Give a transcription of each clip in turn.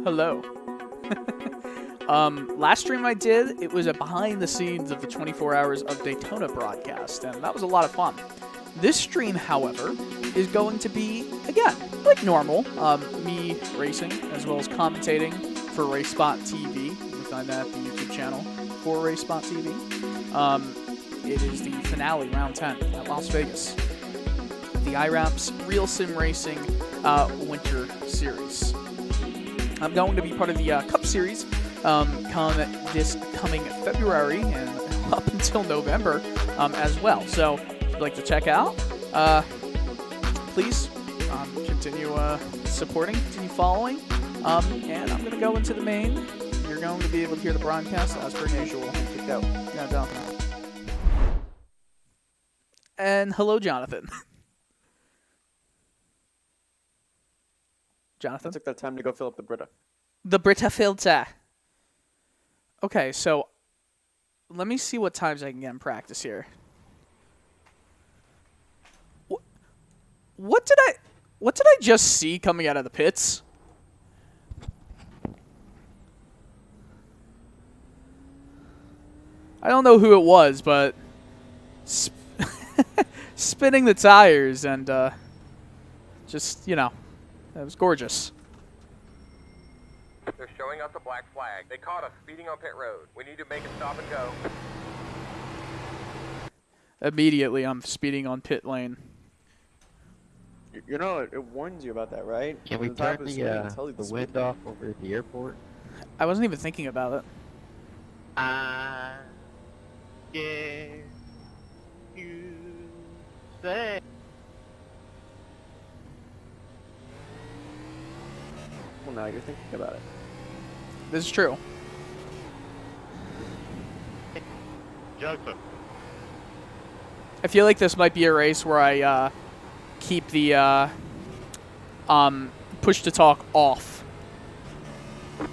Hello. Last stream I did, it was a behind the scenes of the 24 Hours of Daytona broadcast, and that was a lot of fun. This stream, however, is going to be, again, like normal, me racing, as well as commentating for RaceSpot TV. You can find that at the YouTube channel for RaceSpot TV. It is the finale, round 10, at Las Vegas. The IRAPS Real Sim Racing Winter Series. I'm going to be part of the Cup Series this coming February and up until November as well. So if you'd like to check out, please continue supporting, continue following. And I'm going to go into the main. You're going to be able to hear the broadcast as per usual. Go. Go. And hello, Jonathan. Jonathan? I took that time to go fill up the Brita. The Brita filter. Okay, so let me see what times I can get in practice here. What did I just see coming out of the pits? I don't know who it was, but spinning the tires and just, you know, it was gorgeous. They're showing us a black flag. They caught us speeding on pit road. We need to make a stop and go. Immediately, I'm speeding on pit lane. You know, it warns you about that, right? Can we turn the wind off over at the airport? I wasn't even thinking about it. Yeah, you say. Well, now you're thinking about it. This is true. Joseph. I feel like this might be a race where I keep the push to talk off.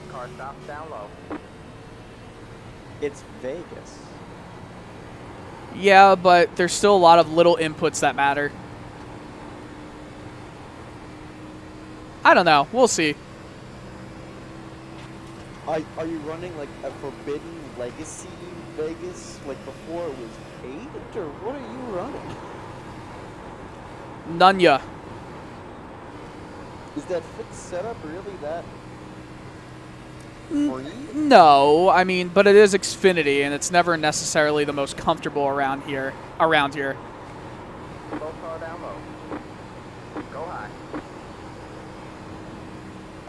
Car stops down low. It's Vegas. Yeah, but there's still a lot of little inputs that matter. I don't know. We'll see. Are you running like a Forbidden Legacy Vegas like before it was 8, or what are you running? Nunya. Is that fit setup really that free? No, I mean, but it is Xfinity, and it's never necessarily the most comfortable around here. Low car down low. Go high.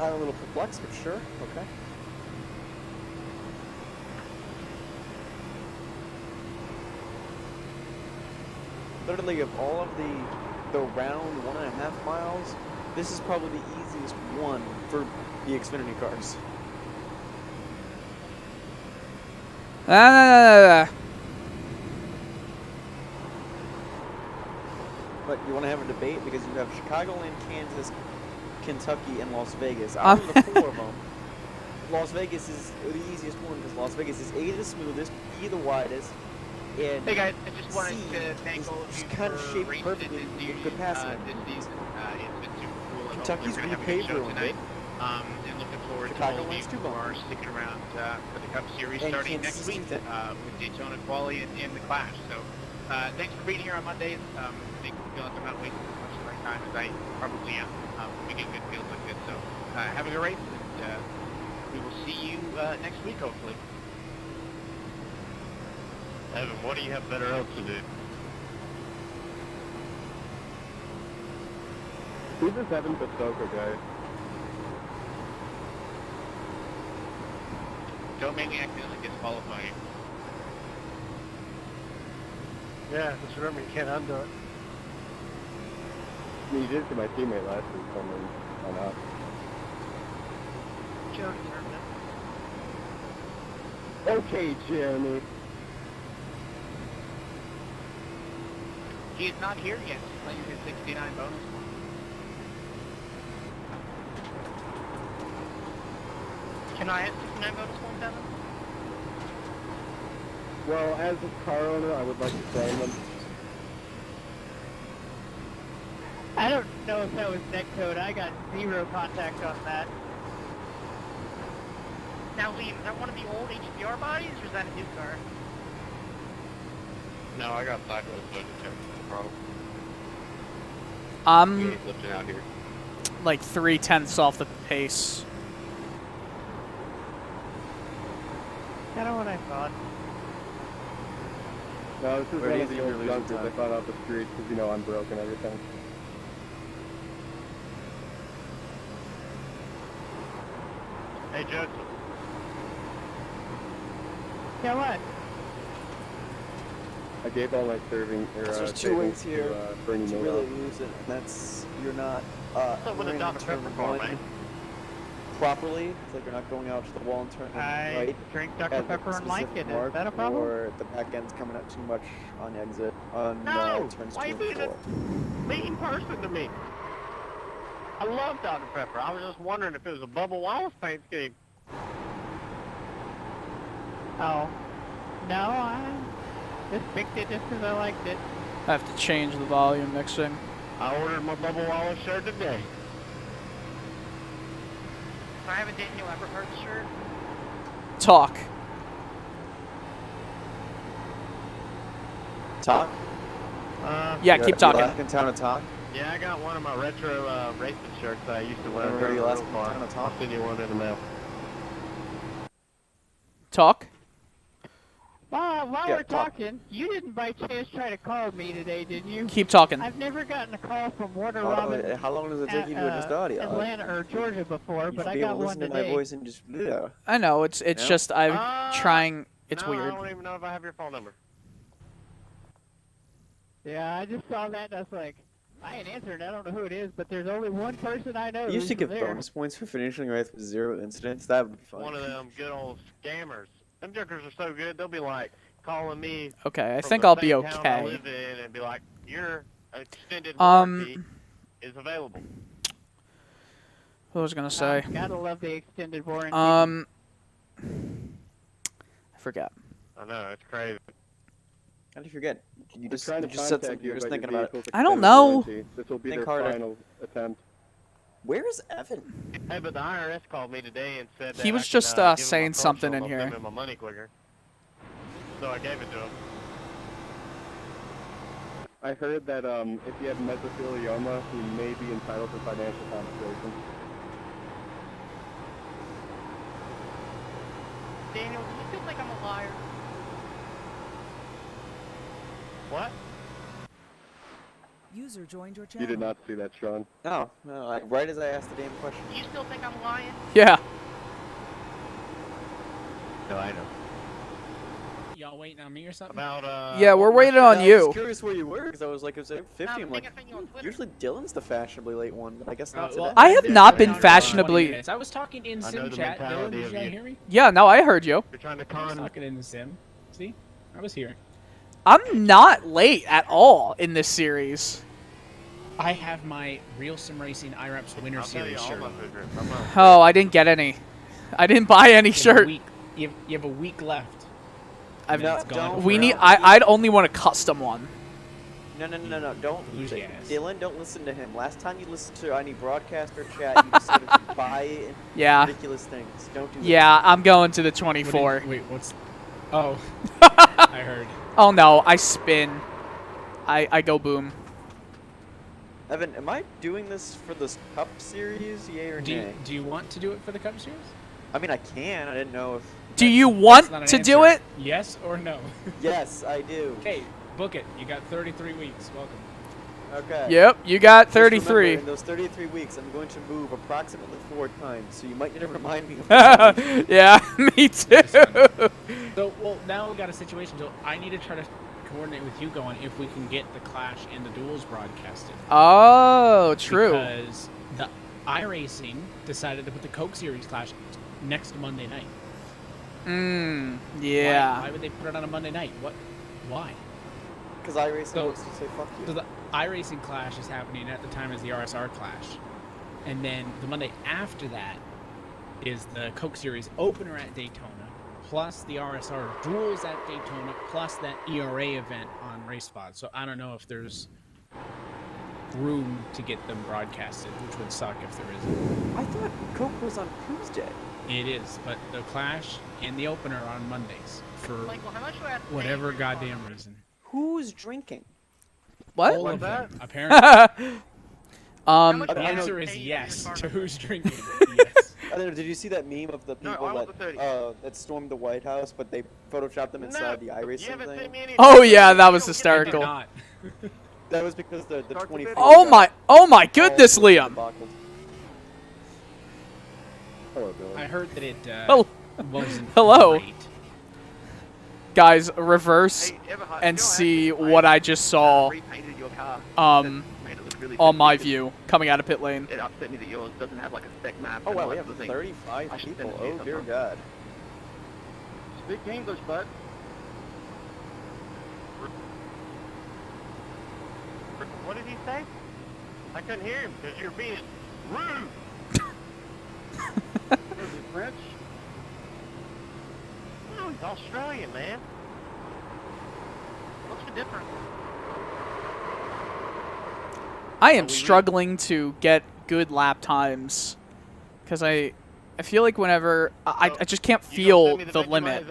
I'm a little perplexed, but sure, okay. Literally, of all of the round 1.5 miles, this is probably the easiest one for the Xfinity cars. But you want to have a debate because you have Chicagoland, Kansas, Kentucky, and Las Vegas. Out of the 4 of them, Las Vegas is the easiest one because Las Vegas is A, the smoothest, B, the widest, and hey guys, I just wanted to thank all of you kind of for shaped racing perfectly this with good passing. this season. It's been super cool. Kentucky's We're gonna have a repaved show real tonight. good. And looking forward to Chicago all of you wins too, who Bob. are sticking around for the Cup Series And starting Kansas next week City. with Daytona Quali and the Clash. So thanks for being here on Mondays. Make me feel like I'm not wasting as much of my time as I probably am. We get good feels like this. So have a good race, and we will see you next week, hopefully. Evan, what do you have better else to do? Who's this Evan Pastoka guy? Don't make me accidentally disqualify you. Yeah, just remember you can't undo it. I mean, you did to my teammate last week, so I'm not. Joe deserved it. Okay, Jeremy. He is not here yet. He's playing his 69 bonus one. Can I have 69 bonus one, Devin? Well, as a car owner, I would like to claim them. I don't know if that was netcode. I got 0 contact on that. Now, Liam, is that one of the old HPR bodies, or is that a new car? No, I got sideways, so I just have no problem. I'm Lifting out here. like 3/10 off the pace. Kind of what I thought. No, this is Where one do of you the think old you're losing junkers time? I found out the streets because, you know, I'm broke and everything. Hey, Joseph. Yeah, what? I gave all my serving or There's two savings ways here to Bernie to really Madoff. lose it, and that's you're not So with a running Dr. turn Pepper car, one mate. properly. It's like you're not going out to the wall and turning I right. drink Dr. at the Pepper and like specific it. mark, Is that a problem? Or the back end's coming out too much on exit on No! turns Why 2 you and being 4. a mean person to me? I love Dr. Pepper. I was just wondering if it was a Bubba Wallace paint scheme. Oh. No, I just picked it just because I liked it. I have to change the volume mixing. I ordered my Bubba Wallace shirt today. I have a Daniel Everhart shirt. Talk. Talk? Yeah, keep talking. Last in town to talk. Yeah, I got one of my retro racing shirts that I used to wear. Remember during your the last real car. time to talk? I'll send you one in the mail. Talk. While Yeah, we're talk. talking, you didn't by chance try to call me today, did you? Keep talking. I've never gotten a call from Warner Robin, How long does it take you to adjust audio? Atlanta or Georgia before, You but should I be got able to one listen to my today. voice and just yeah. I know it's No? just I'm trying. It's no, weird. I don't even know if I have your phone number. Yeah, I just saw that and I was like, I ain't answering. I don't know who it is, but there's only one person I know You used who's to give there. bonus points for finishing right with 0 incidents. That would be fun. One of them good old scammers. Them junkers are so good, they'll be like calling me Okay, I from think the I'll be same town I okay. live in and be like, your extended warranty is available. What was I gonna say? Gotta love the extended warranty. I forgot. I know, it's crazy. How did you forget? You They're just, trying you to just said contact something. You're you just about thinking your about it. vehicle's I don't extended know. warranty. This will be Think their harder. final attempt. Where is Evan? Hey, but the IRS called me today and said that He was I just, can, give 'em my saying social something and in they'll send here. me my money quicker. So I gave it to him. I heard that if you have mesothelioma, you may be entitled to financial compensation. Daniel, do you still think I'm a liar? What? User joined your channel. You did not see that, Sean. No, right as I asked the damn question. Do you still think I'm lying? Yeah. No, I know. Y'all waiting on me or something? About Yeah, we're waiting on I was you. curious where you were because I was like, it was 8:50. I'm like, usually Dylan's the fashionably late one, but I guess not today. I have not been Down for fashionably- 20 minutes. I was talking in I know sim the chat. Dylan, mentality did of you you. hear me? Yeah, no, I heard you. You're trying to I was con. talking in the sim. See? I was here. I'm not late at all in this series. I have my Real Sim Racing IRAPS Winter I'll tell you Series all shirt. my on. secrets. I'm not- Oh, I didn't get any. I didn't buy any You have a shirt. week- You have a week left. I've And then it's gone. We need. I'd only want a custom one. No, don't. Lose your ass. Dylan, don't listen to him. Last time you listened to any broadcaster chat, you decided to buy Yeah. ridiculous things. Don't do that. Yeah, I'm going to the What did- 24. Wait, what's... Oh. I heard. Oh no, I spin. I go boom. Evan, am I doing this for this Cup Series? Yay or Do nay? you want to do it for the Cup Series? I mean, I can. I didn't know if. Do you That's want not an to do answer. it? Yes or no? Yes, I do. Okay, book it. You got 33 weeks. Welcome. Okay. Yep, you got Just remember, 33. in those 33 weeks, I'm going to move approximately 4 times, so you might need to remind me. Of Yeah, me too. So, well, now we got a situation. So I need to try to coordinate with you going if we can get the Clash and the duels broadcasted. Oh, true. Because the iRacing decided to put the Coke Series Clash next Monday night. Yeah. Why would they put it on a Monday night? What? Why? Because iRacing So- wants to say fuck you. So the iRacing Clash is happening at the time as the RSR Clash. And then the Monday after that is the Coke Series opener at Daytona, plus the RSR duels at Daytona, plus that ERA event on RaceSpot. So I don't know if there's room to get them broadcasted, which would suck if there isn't. I thought Coke was on Tuesday. It is, but the Clash and the opener are on Mondays for Michael, how much do I have to pay whatever for your car goddamn number? reason. Who's drinking? What? All of that? them, apparently. How much The do I have answer to is pay for yes your car to number? who's drinking. Yes. I don't know, did you see that meme of the No, people I want the 30. that stormed the White House, but they photoshopped them inside the you iRacing haven't sent thing? me any Oh numbers. yeah, that was You don't get hysterical. Not. That was because the Start the 24. video. Oh my goodness, Liam. Debacled. Hello, Billy. I heard that it Hel- wasn't Hello. great. Guys, reverse Hey, Ever, you and don't see have to what I just saw repainted your car. um Made it look really on good my because view coming out of pit lane. It upset me that yours doesn't have like a spec map. Oh and wow, all we that have sort of thing. 35 I should people. send it to you Oh dear sometime. God. Speak English, bud. What did he say? I couldn't hear him because you're being rude. Was he French? No, he's Australian, man. What's the difference? I am struggling to get good lap times because I feel like whenever I just can't feel the limit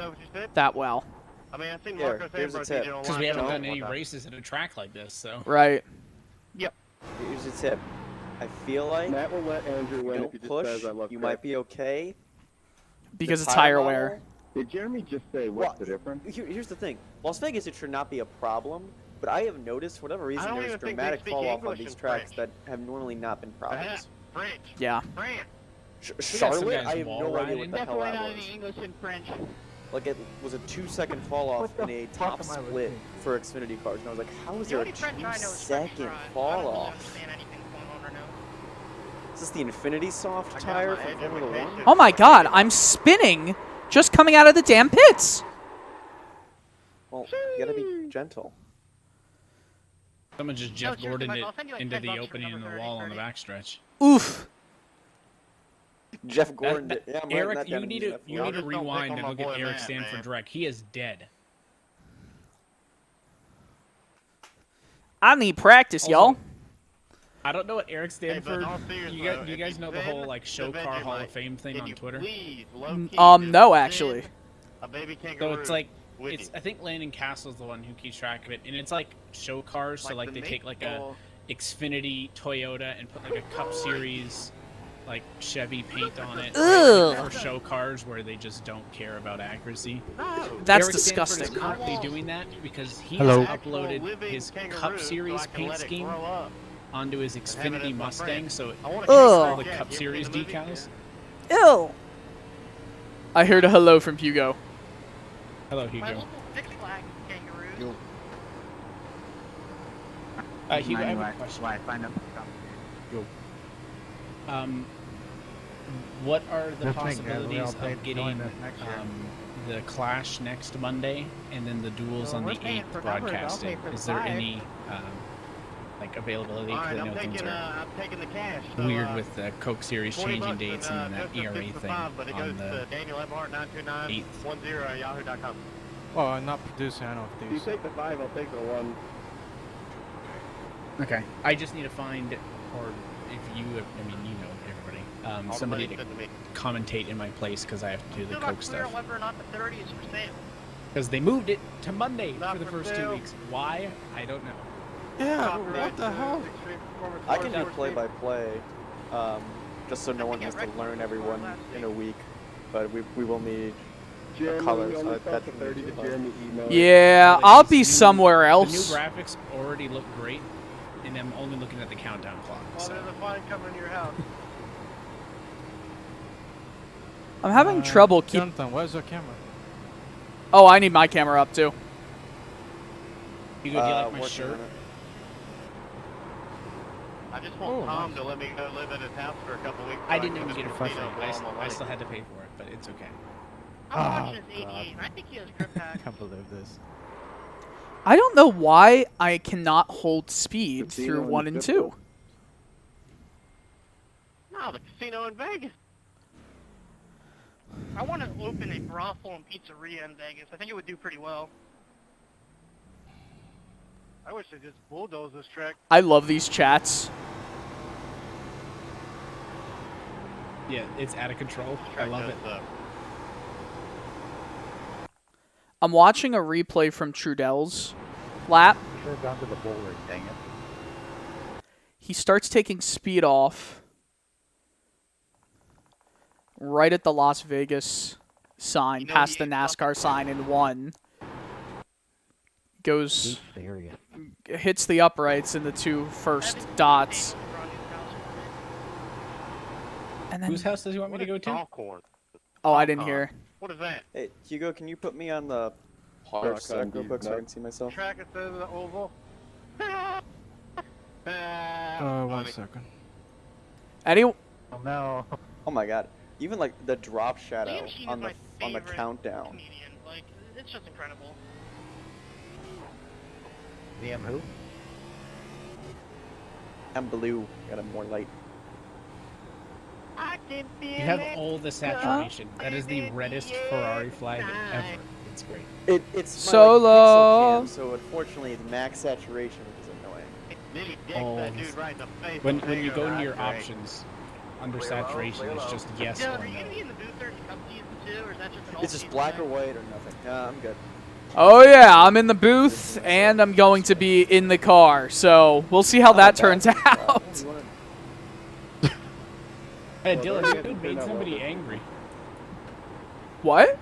that well. I mean, I think Here, Marco here's a Sandberg tip. did it online. Because we haven't No. done any races at a track like this, so. Right. Here's a tip. I feel like Matt will let Andrew you win if don't he just push, says I love you Chris. might be okay. Because The of tire model- wear. Did Jeremy just say what's Well, the difference? Here's the thing. Las Vegas, it should not be a problem, but I have noticed, for whatever reason, don't there's even think they dramatic speak fall off on English these in tracks French. that have normally not been problems. French. Yeah. France. got some Charlotte, guys I have wall no idea riding. what the hell Definitely that not was. any English and French. Like, it was a 2-second fall off What the in a fuck top am I split listening? for Xfinity cars, and I was like, how is The there a only French I know is French 2-second fries. I fall don't really off? understand anything going on right now. Is this the Infinity Soft I got tire my from Formula education. 1? Oh my god, I'm spinning just coming out of the damn pits. Well, you gotta be gentle. Someone just No, Jeff seriously, Gordon Michael, it I'll send you like into 10 the bucks for opening in number the 30, wall on the 30. backstretch. Oof. Jeff Gordon That- did. Yeah, I'm writing Eric, that you down in need the to F1. you need to Just don't pick rewind on and my look at boy Eric Matt, Stanford man. Direct. He is dead. I need practice, Also, y'all. I don't know what Eric Hey, but Stanford. in all seriousness, You though, guys if you know the send whole like show the car Hall Vegemite, of Fame thing can on you Twitter? please, low-key, No, just actually. send a baby So kangaroo it's like with it's you. I think Landon Castle's the one who keeps track of it, and it's like show cars. So like the they take like a Maple- Xfinity Toyota and put like a Cup Series like Chevy paint on it Ugh. for show cars where they just don't care about accuracy. No. That's Eric disgusting. Stanford is currently doing that because he Hello. has Actual uploaded living his kangaroo Cup so Series I can paint let it scheme grow up onto his and have it Xfinity as my Mustang, friend. so I wanna Ugh. keep all the Jack. Cup You ever Series seen the movie? decals. Ew. I heard a hello from Hugo. Hello, My Hugo. local Six Flags kangaroos. Yo. Hugo, I have a question. What are the Just think, we all possibilities pay of to getting join this next year. the Clash next Monday and then the duels on the 8th broadcasting? Is there any like availability? All Because right, I know things are I'm taking the cash. So, weird with the Coke Series 20 changing bucks dates and, and then that Joseph ERA gets the thing 5, but it goes on the to Daniel Eberhardt 92910@yahoo.com. Oh, I'm not producing, I know If you these. take the 5, I'll take the 1. Okay. I just need to find, or if you, I mean, you know everybody, All the somebody money to sent to me. commentate in my place because I have to do the Still Coke not clear stuff. whether or not the 30 is for sale. Because they moved it to Monday Not for the for first 2 sale. weeks. Why? I don't know. Yeah, Copyright what the to hell? Extreme Performance I can do Motorsports. play-by-play, just so no one has to learn everyone in a week. But we will need Jeremy, colors, we only that thought the shouldn't 30 be to too hard. Jeremy email. Yeah, Like, I'll these be new- somewhere The new else. graphics already look great, and I'm only looking at the countdown clock. Well, So. there's a fine coming to your house. I'm having trouble keep. Jonathan, where's your camera? Oh, I need my camera up too. You go, do you like my working shirt? on it. I just want Oh, Tom nice. to let me go live at his house for a couple weeks. I so didn't can even get it just for casino free. blow all my I money. still had to pay for it, but it's okay. I'm Oh, watching his 88, and I think he has grip I pack. can't believe this. I don't know why I cannot hold speed Casino through and 1 and strip 2. club. No, the casino in Vegas. I want to open a brothel and pizzeria in Vegas. I think it would do pretty well. I wish they just bulldozed this track. I love these chats. Yeah, it's out of control. I love it. I'm watching a replay from Trudell's lap. Should have gone to the bowling, dang it. He starts taking speed off right at the Las Vegas sign, past the NASCAR sign in 1. Goes, hits the uprights in the 2 first dots. And then, Whose house does he want me to go to? oh, I didn't hear. What is that? Hey, Hugo, can you put me on the hard track real quick so I can see myself? Track it to the oval. 1 second. Any? Oh no. Oh my god. Even like the drop shadow on the countdown. Comedian. Like, it's just incredible. DM who? I'm blue. Got a more light. I can feel You have all the saturation. That is the reddest Ferrari flag ever. It's great. It's Solo. my, like, pixel cam, so unfortunately it's max saturation, which is annoying. All that dude right in the face. when you go into your options, under saturation, it's just yes Dylan, or are you gonna no. be in the booth 30 cup season too, or is that just an It's just black or white or nothing. I'm good. Oh yeah, I'm in the booth and I'm going to be in the car. So we'll see how that turns out. Hey, Dylan, you made somebody angry. What?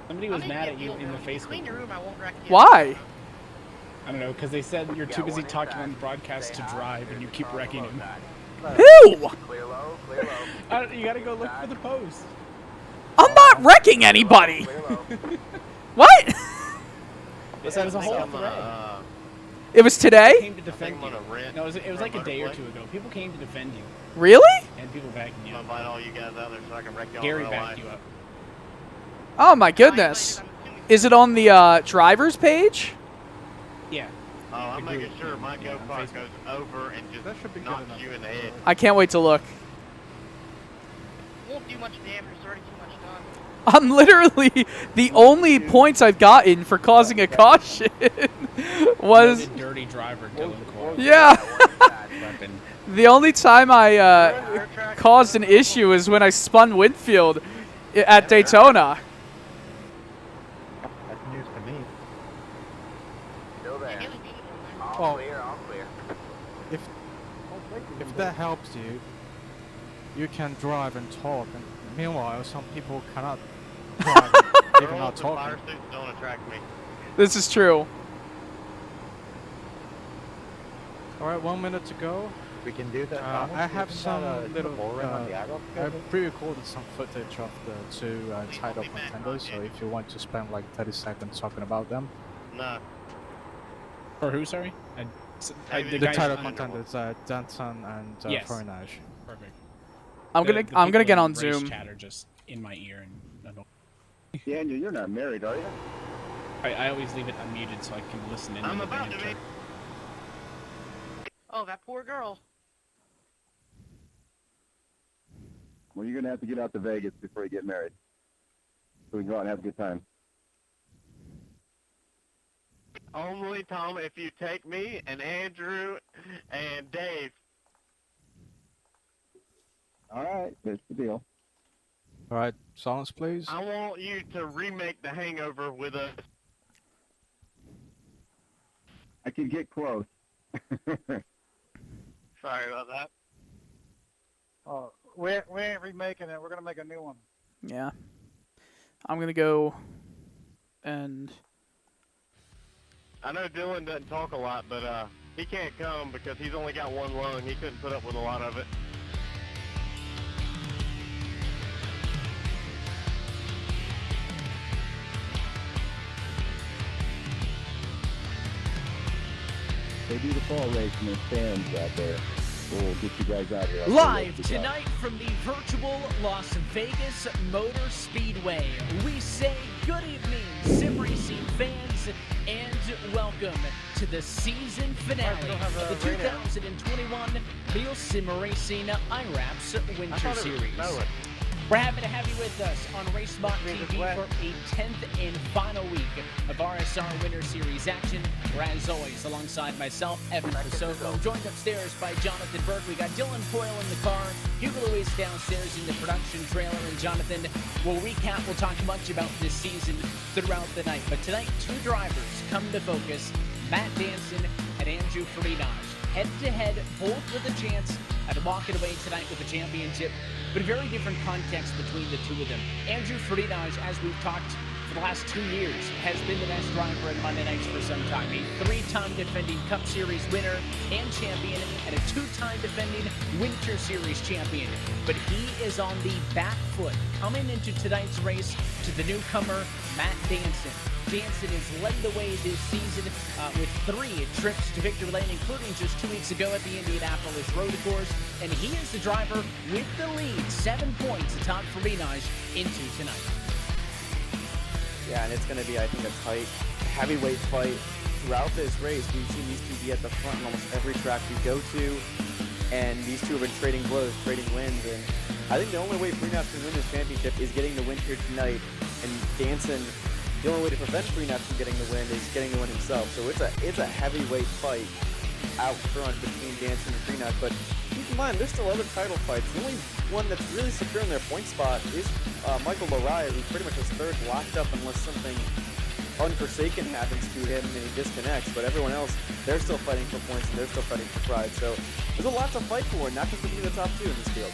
Somebody was mad at you in the Facebook Clean your group. room, I won't wreck you. Why? I don't know, because they said you're too busy talking on the broadcast to drive and you keep wrecking him. Who? Clear low, clear low. You gotta go look for the post. I'm not wrecking anybody. Clear low. What? This It was a whole sound thread. It was today? Came to defend you. No, it was like a day or 2 ago. People came to defend you, Really? and people backed you I'll up. invite all you guys out there so I can wreck y'all. Gary backed you up. Oh my goodness. Is it on the driver's page? Yeah. Oh, I'm The making group, sure my yeah, on go-kart Facebook. goes over and just That should be good knocks enough. you in the head. I can't wait to look. Won't do much damage. There's already too much done. I'm literally the only points I've gotten for causing a caution was You're the dirty driver, Dylan Cole. yeah. Weapon. The only time I caused an issue is when I spun Winfield at Daytona. That's news to me. Still there. Oh. All clear, all clear. If that helps you, you can drive and talk. And meanwhile, some people cannot drive and even not Fire talking. suits don't attract me. This is true. All right, 1 minute to go. We can do that. I have some little. on the I pre-recorded some footage of the 2 title contenders. So if you want to spend like 30 seconds talking about them, Nah. For who, sorry? the guys title under- contenders, Danton and Yes. Foreignage. Perfect. I'm The gonna people get in on race Zoom. Chat are just in my ear, and Daniel, you're not married, are you? I always leave it unmuted so I can listen in. I'm to the about to banter. be. Oh, that poor girl. Well, you're gonna have to get out to Vegas before you get married, so we can go out and have a good time. Only, Tom, if you take me and Andrew and Dave. All right, that's the deal. All right, silence, please. I want you to remake The Hangover with us. I could get close. Sorry about that. Oh, we ain't remaking it. We're gonna make a new one. Yeah. I'm gonna go and I know Dylan doesn't talk a lot, but he can't come because he's only got one lung. He couldn't put up with a lot of it. They do the fall race and there's fans out there. We'll get you guys out here. Live tonight from the virtual Las Vegas Motor Speedway, we say good evening, sim racing fans, and welcome to the season finale of the 2021 Real Sim Racing IRAPS Winter Series. We're happy to have you with us on RaceBot TV for a 10th and final week of RSR Winter Series action. We're, as always, alongside myself, Evan Kosovo. I'm joined upstairs by Jonathan Burke. We got Dylan Foyle in the car, Hugo Luis downstairs in the production trailer, and Jonathan will recap. We'll talk much about this season throughout the night. But tonight, two drivers come to focus, Matt Danson and Andrew Farinaj. Head-to-head, both with a chance at walking away tonight with the championship, but a very different context between the two of them. Andrew Farinaj, as we've talked for the last 2 years, has been the best driver at Monday nights for some time. A 3-time defending Cup Series winner and champion, and a 2-time defending Winter Series champion. But he is on the back foot coming into tonight's race to the newcomer, Matt Danson. Danson has led the way this season with 3 trips to victory lane, including just 2 weeks ago at the Indianapolis Road Course. And he is the driver with the lead, 7 points atop Farinaj into tonight. Yeah, and it's going to be, I think, a tight heavyweight fight throughout this race. We've seen these two be at the front in almost every track we go to, and these two have been trading blows, trading wins. And I think the only way Farinaj can win this championship is getting the win here tonight. And Danson, the only way to prevent Farinaj from getting the win is getting the win himself. So it's a heavyweight fight out front between Danson and Farinaj. But keep in mind, there's still other title fights. The only one that's really secure in their point spot is Michael Lariah, who's pretty much his third locked up unless something unforsaken happens to him and he disconnects. But everyone else, they're still fighting for points and they're still fighting for pride. So there's a lot to fight for, not just between the top 2 in this field.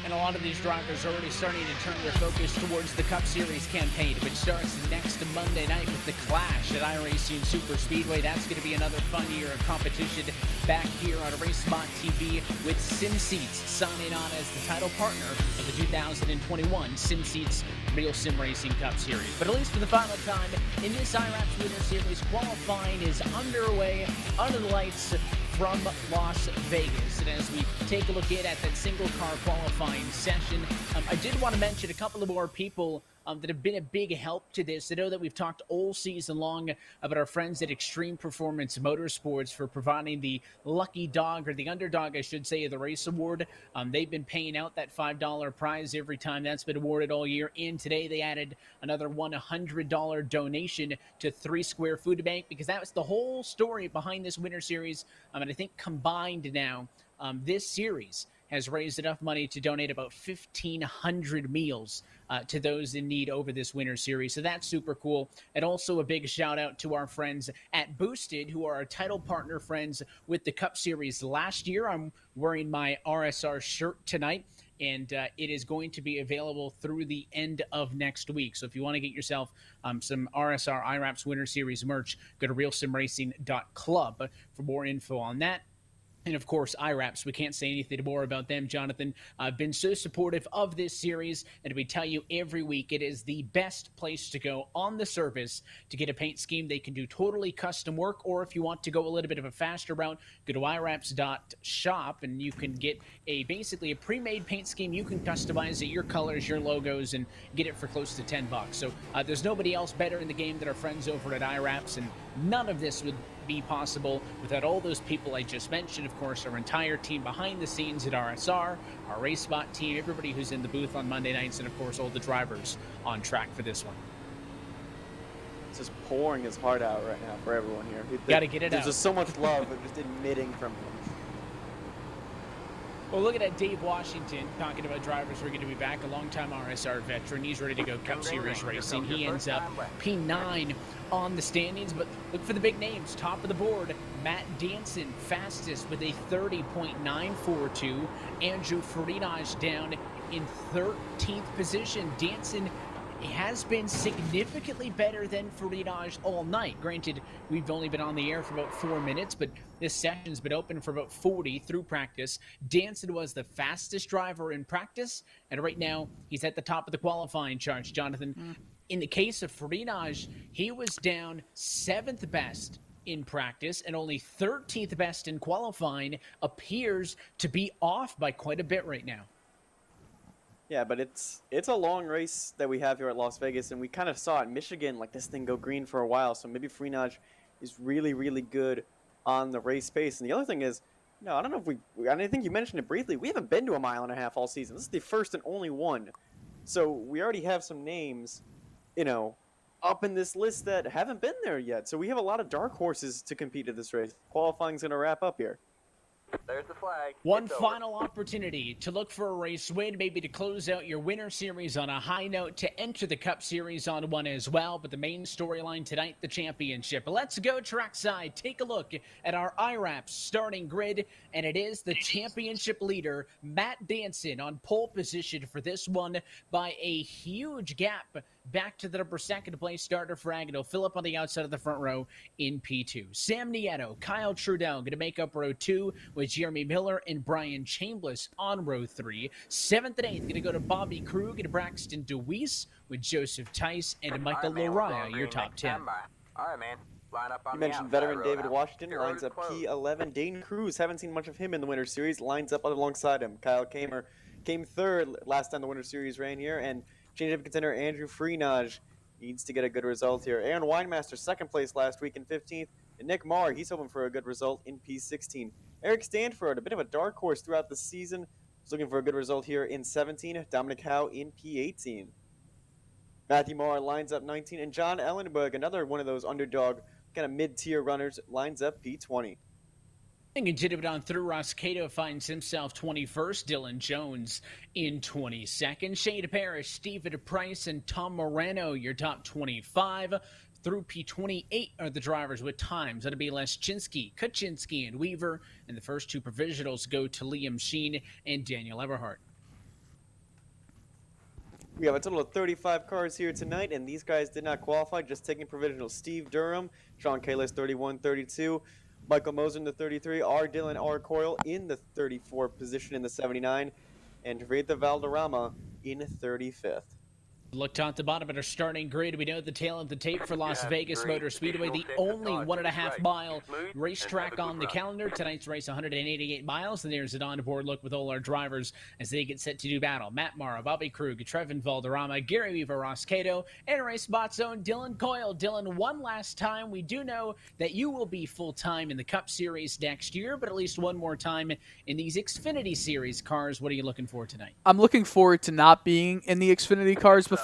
And a lot of these drivers are already starting to turn their focus towards the Cup Series campaign, which starts next Monday night with the Clash at iRacing Super Speedway. That's going to be another fun year of competition back here on RaceBot TV, with SimSeats signing on as the title partner of the 2021 SimSeats Real Sim Racing Cup Series. But at least for the final time in this IRAPS Winter Series, qualifying is underway under the lights from Las Vegas. And as we take a look at that single car qualifying session, I did want to mention a couple of more people that have been a big help to this. I know that we've talked all season long about our friends at Extreme Performance Motorsports for providing the lucky dog, or the underdog, I should say, of the race award. They've been paying out that $5 prize every time that's been awarded all year. And today they added another $100 donation to 3 Square Food Bank, because that was the whole story behind this Winter Series. And I think combined now, this series has raised enough money to donate about 1,500 meals to those in need over this Winter Series. So that's super cool. And also a big shout out to our friends at Boosted, who are our title partner friends with the Cup Series last year. I'm wearing my RSR shirt tonight, and it is going to be available through the end of next week. So if you want to get yourself some RSR IRAPS Winter Series merch, go to realsimracing.club for more info on that. And, of course, IRAPS, we can't say anything more about them. Jonathan, I've been so supportive of this series, and we tell you every week it is the best place to go on the service to get a paint scheme. They can do totally custom work, or if you want to go a little bit of a faster route, go to iraps.shop, and you can get basically a pre-made paint scheme. You can customize it, your colors, your logos, and get it for close to $10. So there's nobody else better in the game than our friends over at IRAPS, and none of this would be possible without all those people I just mentioned. Of course, our entire team behind the scenes at RSR, our RaceBot team, everybody who's in the booth on Monday nights, and of course all the drivers on track for this one. It's just pouring his heart out right now for everyone here. Got to get it out. There's just so much love just emitting from him. Well, look at that, Dave Washington, talking about drivers who are going to be back, a longtime RSR veteran. He's ready to go Cup Series racing. He ends up P9 on the standings, but look for the big names. Top of the board, Matt Danson, fastest with a 30.942. Andrew Farinaj down in 13th position. Danson has been significantly better than Farinaj all night. Granted, we've only been on the air for about 4 minutes, but this session's been open for about 40 through practice. Danson was the fastest driver in practice, and right now he's at the top of the qualifying charts, Jonathan. In the case of Farinaj, he was down 7th best in practice and only 13th best in qualifying. Appears to be off by quite a bit right now. Yeah, but it's a long race that we have here at Las Vegas, and we kind of saw at Michigan, like, this thing go green for a while. So maybe Farinaj is really, really good on the race pace. And the other thing is, No, I don't know if I think you mentioned it briefly. We haven't been to a mile and a half all season. This is the first and only one. So we already have some names, up in this list that haven't been there yet. So we have a lot of dark horses to compete at this race. Qualifying's going to wrap up here. There's the flag. One It's over. final opportunity to look for a race win, maybe to close out your winter series on a high note, to enter the Cup Series on one as well. But the main storyline tonight, the championship. Let's go trackside. Take a look at our IRAP starting grid, and it is the championship leader, Matt Danson, on pole position for this one by a huge gap back to the number second place starter for Agnew. Phillip on the outside of the front row in P2. Sam Nieto, Kyle Trudeau going to make up row 2 with Jeremy Miller and Brian Chambliss on row 3. 7th and 8th going to go to Bobby Krug and Braxton DeWeese with Joseph Tice and Michael All right, man, we're Lariah, going your green. top Make 10. time by. All right, man. Line up on You the mentioned outside veteran row David now. Washington, Your road lines is up closed. P11. Dane Cruz, haven't seen much of him in the Winter Series, lines up alongside him. Kyle Kamer came third last time the Winter Series ran here, and championship contender Andrew Freenage needs to get a good result here. Aaron Weinmaster, second place last week in 15th, and Nick Marr, he's hoping for a good result in P16. Eric Stanford, a bit of a dark horse throughout the season, is looking for a good result here in 17. Dominic Howe in P18. Matthew Marr lines up 19, and John Ellenberg, another one of those underdog kind of mid-tier runners, lines up P20. And continuing on through, Ross Cato finds himself 21st. Dylan Jones in 22nd. Shane Parrish, Stephen Price, and Tom Moreno, your top 25. Through P28 are the drivers with times. That'll be Leschinski, Kuczynski, and Weaver. And the first two provisionals go to Liam Sheen and Daniel Everhart. We have a total of 35 cars here tonight, and these guys did not qualify, just taking provisional. Steve Durham, Sean Kalis, 31-32. Michael Moser in the 33, R. Dillon R. Coyle in the 34 position in the 79, and Rita Valderrama in 35th. Look top to bottom at our starting grid. We know the tail of the tape for Las Vegas Motor Speedway, the only 1.5 mile racetrack on the calendar. Tonight's race, 188 miles, and there's an onboard look with all our drivers as they get set to do battle. Matt Morrow, Bobby Krug, Trevin Valderrama, Gary Weaver, Ross Cato, and race spot zone, Dylan Coyle. Dylan, one last time, we do know that you will be full-time in the Cup Series next year, but at least one more time in these Xfinity Series cars. What are you looking for tonight? I'm looking forward to not being in the Xfinity cars before.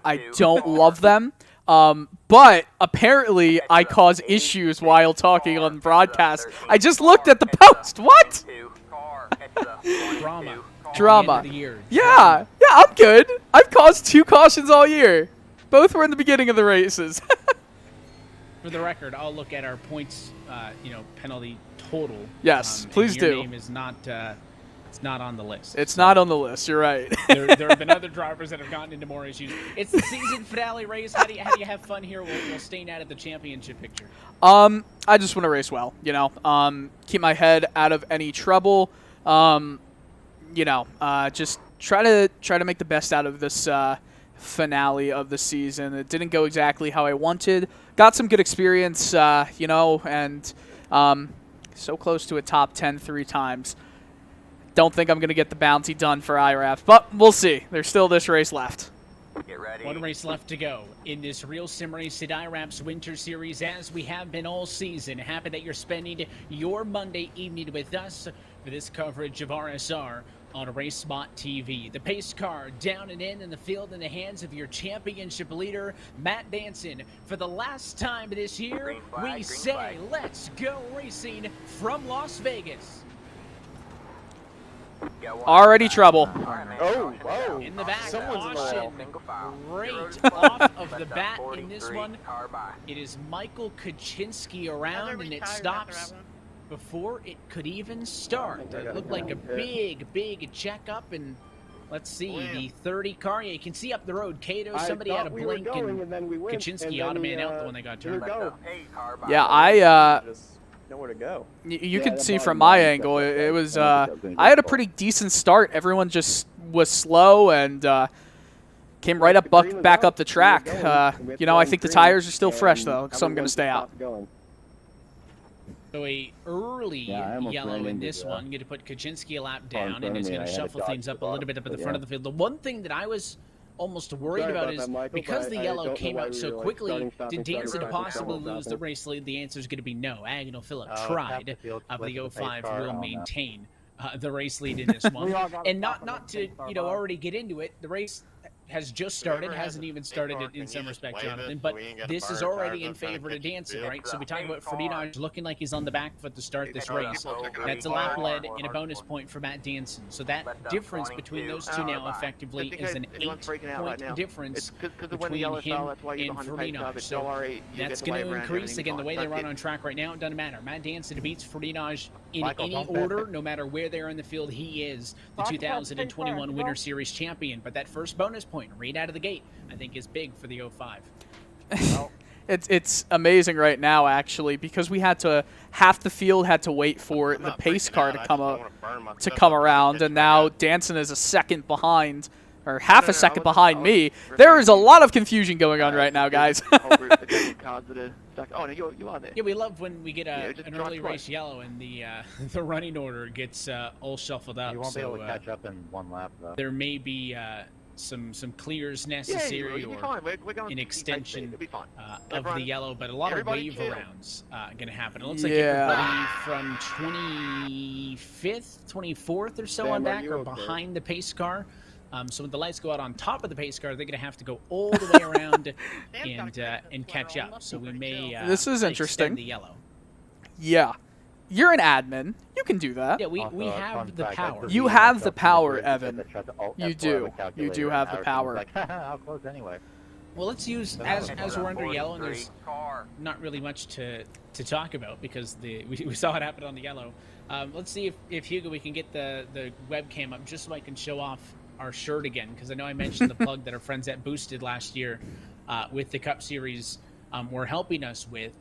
I don't love them. But apparently I cause issues while talking on broadcast. I just looked at the post. What? Drama. Yeah, I'm good. I've caused 2 cautions all year. Both were in the beginning of the races. For the record, I'll look at our points, penalty total. Yes, please your do. Name is not. It's not on the list. It's not on the list. You're right. there have been other drivers that have gotten into more issues. It's the season finale race. How do you have fun here? We'll stay out of the championship picture. I just want to race well. Keep my head out of any trouble. Just try to make the best out of this finale of the season. It didn't go exactly how I wanted. Got some good experience, and so close to a top 10 3 times. Don't think I'm going to get the bounty done for IRAF, but we'll see. There's still this race left. Get ready. One race left to go in this Real Sim Race at IRAP's Winter Series, as we have been all season. Happy that you're spending your Monday evening with us for this coverage of RSR on Race Spot TV. The pace car down and in the field in the hands of your championship leader, Matt Danson. For the last time this year, we say let's go racing from Las Vegas. Already trouble. Oh, whoa. In the back, Someone's caution involved. right off of the bat in this one. It is Michael Kuczynski around, and it stops before it could even start. It looked like a big checkup, and let's see, the 30 car. Yeah, you can see up the road, Cato, somebody had a blink, and Kuczynski ought to man out the one they got turned. Yeah, Just nowhere to go. you could see from my angle, it was, I had a pretty decent start. Everyone just was slow and came right up, back up the track. I think the tires are still fresh, though, so I'm going to stay out. So a early yellow in this one. Going to put Kuczynski a lap down, and is going to shuffle things up a little bit up at the front of the field. The one thing that I was almost worried Sorry about about is that, Michael, because but the I yellow don't know came why out we so were, like, quickly, starting, did stopping, Dancer starting, possibly stopping, lose the stopping. race lead? The answer is going to be no. Agnell Phillip Oh, tried half the field of split the to the pace 05 car. will Oh, no. maintain the race lead in this one. We all got And to not stop not and to take our already get into it. The race has just started, Whoever has hasn't a even pace started car, in can some you just respect, wave Jonathan. it But so we can get a this is bar already tires in up trying to favor to catch the Dancer, field? right? So we talk Pace about car. Ferdinand looking like he's on the back foot to start this race. That's a lap lead and a bonus point for Matt Danson. So that difference between those two now effectively is an 8-point difference between him and Ferdinand. So that's going to increase. Again, the way they run on track right now, it doesn't matter. Matt Danson beats Ferdinand in any order, no matter where they're in the field. He is the 2021 Winter Series champion. But that first bonus point right out of the gate, I think, is big for the 05. It's amazing right now, actually, because we had to half the field had to wait for the pace car to come around, and now Danson is a second behind, or half a second behind me. There is a lot of confusion going on right now, guys. Yeah, we love when we get an early race yellow and the the running order gets all shuffled up. You won't be able to catch up in one lap, though. There may be some clears necessary or an extension of the yellow, but a lot of wave arounds going to happen. It looks like everybody from 25th, 24th or so on back are behind the pace car. So when the lights go out on top of the pace car, they're going to have to go all the way around and catch up. So we may this is interesting. extend the yellow. Yeah. You're an admin. You can do that. Yeah, we have the power. You have the power, Evan. You do. You do have the power. Like, I'll close anyway. Well, let's use, as we're under yellow, and there's not really much to talk about because we saw it happen on the yellow. Let's see if Hugo, we can get the webcam up just so I can show off our shirt again, because I know I mentioned the plug that our friends at Boosted last year with the Cup Series were helping us with.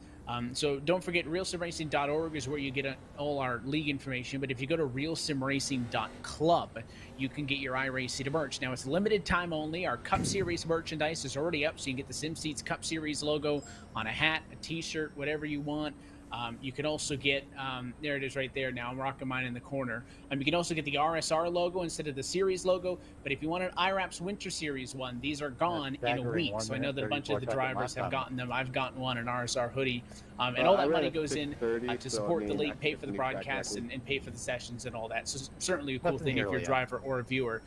So don't forget, realsimracing.org is where you get all our league information. But if you go to realsimracing.club, you can get your iRacing merch. Now, it's limited time only. Our Cup Series merchandise is already up, so you can get the SimSeats Cup Series logo on a hat, a T-shirt, whatever you want. You can also get, there it is right there now, I'm rocking mine in the corner. You can also get the RSR logo instead of the series logo, but if you want an IRAPS Winter Series one, these are gone in a week. So I know that a bunch of the drivers have gotten them. I've gotten one, an RSR hoodie. And all that money goes in to support the league, pay for the broadcasts, and pay for the sessions and all that. So certainly a cool thing if you're a driver or a viewer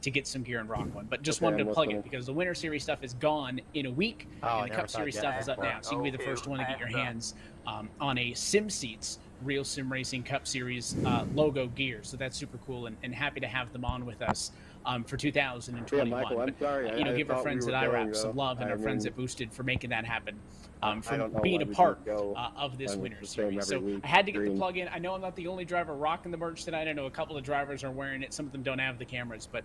to get some gear and rock one. But just wanted to plug it because the Winter Series stuff is gone in a week, and the Cup Series stuff is up now. So you can be the first one to get your hands on a SimSeats Real Sim Racing Cup Series logo gear. So that's super cool, and happy to have them on with us for 2021. Yeah, Michael, I'm sorry. Give our friends at IRAP some love and our friends at Boosted for making that happen. For being a part of this Winter Series. So I had to get the plug in. I know I'm not the only driver rocking the merch tonight. I know a couple of drivers are wearing it. Some of them don't have the cameras, but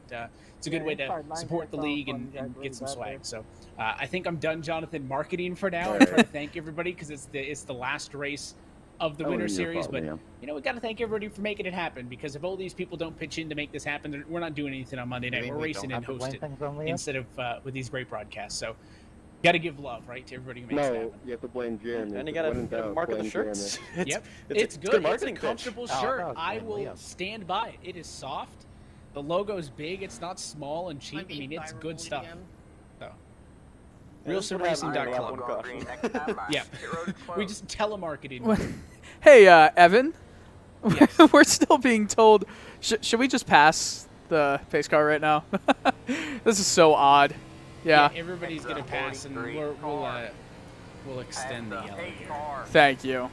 it's a good way to support the league and get some swag. So I think I'm done, Jonathan, marketing for now. I'm trying to thank everybody because it's the last race of the Winter Series. But, we got to thank everybody for making it happen, because if all these people don't pitch in to make this happen, we're not doing anything on Monday night. We're racing and hosting instead of with these great broadcasts. So got to give love, right, to everybody who makes it happen. You have to blame Jeremy. And you got to market the shirts. It's good. It's a comfortable shirt. I will stand by it. It is soft. The logo is big. It's not small and cheap. I mean, it's good stuff. So, realsimracing.club. Yeah, we just telemarketing. Hey, Evan. Yes. We're still being told. Should we just pass the pace car right now? This is so odd. Yeah. Everybody's gonna pass, and we'll extend the yellow here. Thank you.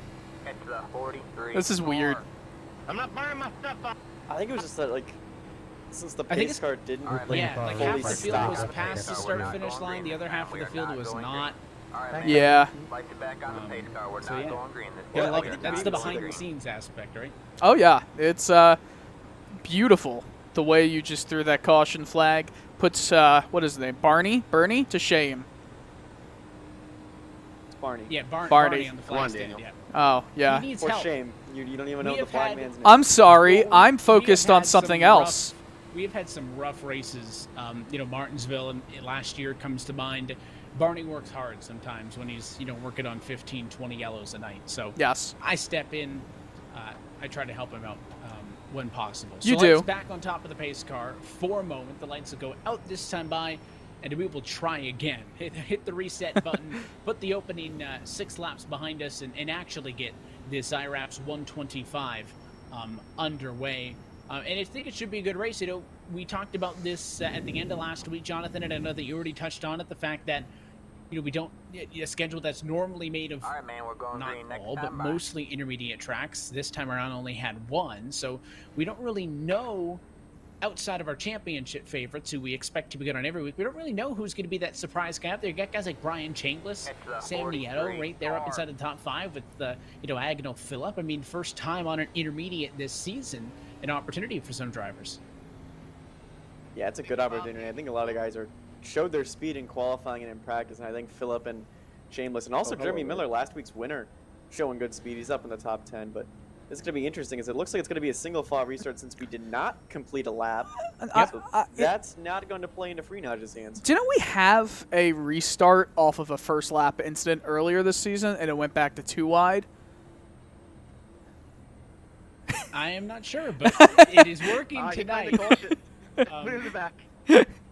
This is weird. I'm not burning my stuff up. I think it was just that, like, since the pace car didn't half the field was past the start-finish line, the other half of the field was not. Yeah. Yeah, like it. That's the behind-the-scenes aspect, right? Oh yeah, it's beautiful the way you just threw that caution flag. Puts what is his name, Bernie to shame. It's Barney. Yeah, Barney on the flag stand. Yeah. Oh yeah. He needs or help. shame. You don't even know the flag man's name. I'm sorry. I'm focused on something else. We have had some rough races. Martinsville and last year comes to mind. Barney works hard sometimes when he's working on 15, 20 yellows a night. So yes, I step in. I try to help him out when possible. So you do. Lights back on top of the pace car for a moment. The lights will go out this time by and we will try again. Hit the reset button, put the opening 6 laps behind us, and actually get this IRAPS 125 underway. And I think it should be a good race. You know, we talked about this at the end of last week, Jonathan, and I know that you already touched on it, the fact that, you know, we don't a schedule that's normally made of, All right, man, we're going not green next all, but time. Bye. mostly intermediate tracks. This time around only had 1, so we don't really know, outside of our championship favorites, who we expect to be good on every week, we don't really know who's going to be that surprise guy out there. You got guys like Brian Chambliss, Sam Nieto, right there up inside the top 5 with the, you know, Agnell Phillip. I mean, first time on an intermediate this season, an opportunity for some drivers. Yeah, it's a good opportunity. I think a lot of guys showed their speed in qualifying and in practice, and I think Phillip and Chambliss, and also Jeremy Miller, last week's winner, showing good speed. He's up in the top 10, but it's going to be interesting, as it looks like it's going to be a single file restart since we did not complete a lap. So that's not going to play into Freenodge's hands. Didn't we have a restart off of a first lap incident earlier this season, and it went back to 2 wide? I am not sure, but it is working tonight. Put it back.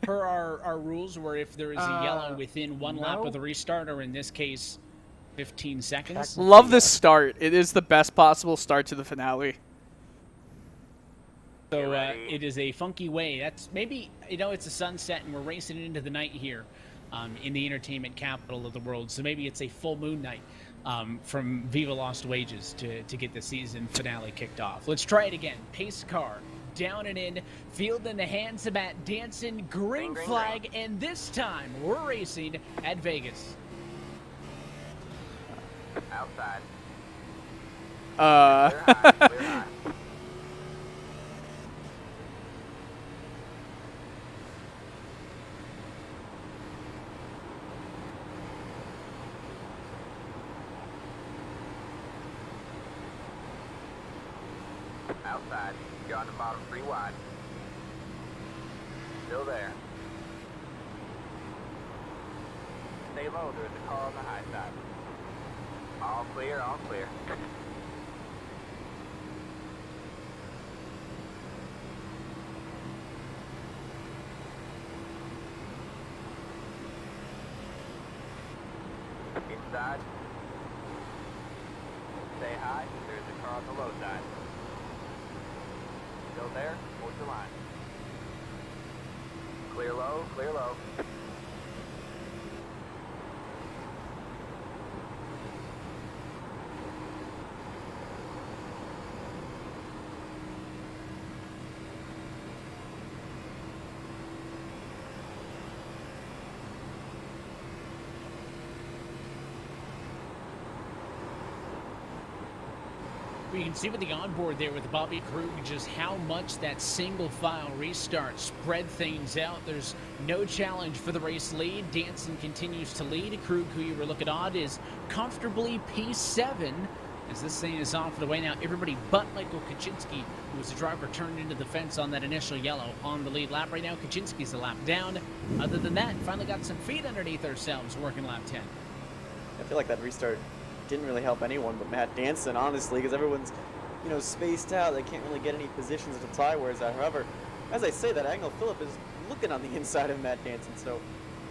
Per our rules, where if there is a yellow within 1 lap of the restart, or in this case, 15 seconds. Love this start. It is the best possible start to the finale. So it is a funky way. That's maybe, you know, it's a sunset and we're racing into the night here in the entertainment capital of the world. So maybe it's a full moon night from Viva Lost Wages to get the season finale kicked off. Let's try it again. Pace car. Down and in, field in the hands of Matt Danson, green flag, and this time we're racing at Vegas. Outside. Uh. Clear high, clear high. Outside. You're on the bottom 3 wide. Still there. Stay low. There's a car on the high side. All clear, all clear. Inside. Stay high. There's a car on the low side. Still there? Hold your line. Clear low, clear low. You can see with the onboard there with Bobby Krug just how much that single file restart spread things out. There's no challenge for the race lead. Danson continues to lead. Krug, who you were looking on, is comfortably P7 as this thing is off the way now. Everybody but Michael Kaczynski, who was the driver turned into the fence on that initial yellow, on the lead lap right now. Kaczynski's a lap down. Other than that, finally got some feet underneath ourselves working lap 10. I feel like that restart didn't really help anyone but Matt Danson, honestly, because everyone's, you know, spaced out. They can't really get any positions as the tie wears out. However, as I say that, Agnell Phillip is looking on the inside of Matt Danson, so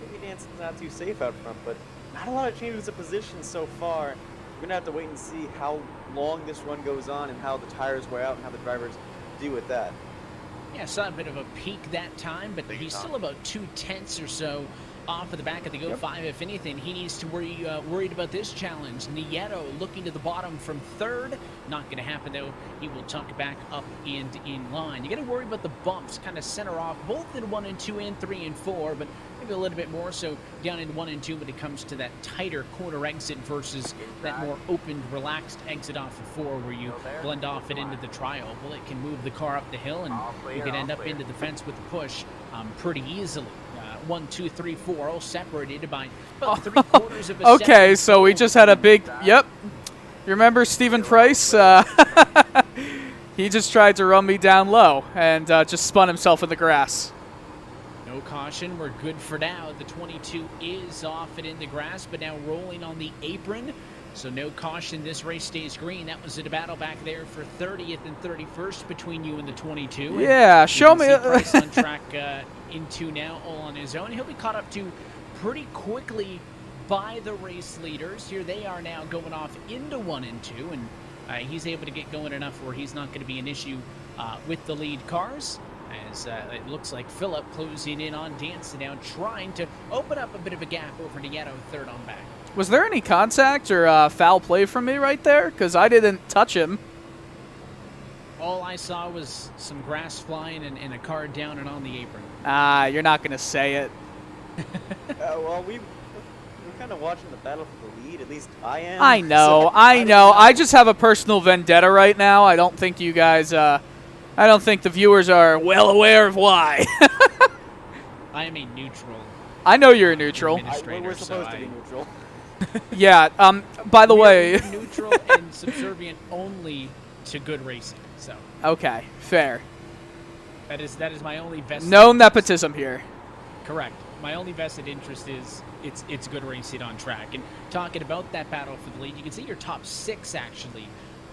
maybe Danson's not too safe out front, but not a lot of changes of position so far. We're going to have to wait and see how long this run goes on and how the tires wear out and how the drivers do with that. Yeah, saw a bit of a peak that time, but he's still about 2/10 or so off of the back of the O5. If anything, he needs to worried about this challenge. Nieto looking to the bottom from 3rd. Not going to happen, though. He will tuck back up and in line. You got to worry about the bumps, kind of center off, both in 1 and 2 and 3 and 4, but maybe a little bit more so down in 1 and 2 when it comes to that tighter corner exit versus that more opened, relaxed exit off of 4 where you blend off it into the trial. Well, it can move the car up the hill, and you can end up into the fence with the push pretty easily. 1, 2, 3, 4, all separated by about 3/4 of a second. Okay, so we just had a big, yep. You remember Stephen Price? He just tried to run me down low and just spun himself in the grass. No caution. We're good for now. The 22 is off and in the grass, but now rolling on the apron. So no caution. This race stays green. That was a battle back there for 30th and 31st between you and the 22. Yeah, show me. Price on track into now all on his own. He'll be caught up to pretty quickly by the race leaders. Here they are now going off into 1 and 2, and he's able to get going enough where he's not going to be an issue with the lead cars. As it looks like Phillip closing in on Danson now, trying to open up a bit of a gap over Nieto, third on back. Was there any contact or foul play from me right there? Because I didn't touch him. All I saw was some grass flying and a car down and on the apron. You're not going to say it. Well, we're kind of watching the battle for the lead. At least I am. I know, So I know. I just have a personal vendetta right now. I don't think you guys, I don't think the viewers are well aware of why. I am a neutral. I know you're a neutral. We're supposed to be neutral. Yeah, by the way. We're neutral and subservient only to good racing. So. Okay, fair. That is my only vested. No nepotism here. Correct. My only vested interest is it's good racing on track. And talking about that battle for the lead, you can see your top 6 actually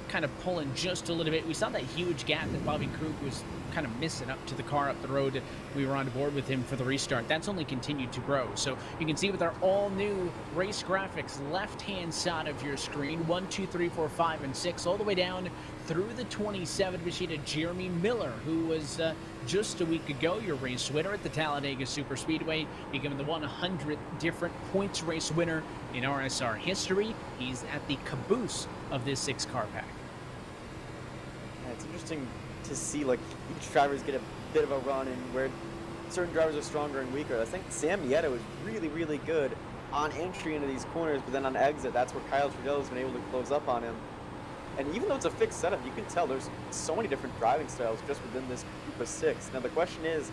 kind of pulling just a little bit. We saw that huge gap that Bobby Krug was kind of missing up to the car up the road. We were on board with him for the restart. That's only continued to grow. So you can see with our all-new race graphics, left-hand side of your screen, 1, 2, 3, 4, 5, and 6, all the way down through the 27 machine to Jeremy Miller, who was just a week ago your race winner at the Talladega Superspeedway, becoming the 100th different points race winner in RSR history. He's at the caboose of this 6-car pack. Yeah, it's interesting to see like each drivers get a bit of a run and where certain drivers are stronger and weaker. I think Sam Nieto is really, really good on entry into these corners, but then on exit, that's where Kyle Trudell has been able to close up on him. And even though it's a fixed setup, you can tell there's so many different driving styles just within this group of 6. Now the question is,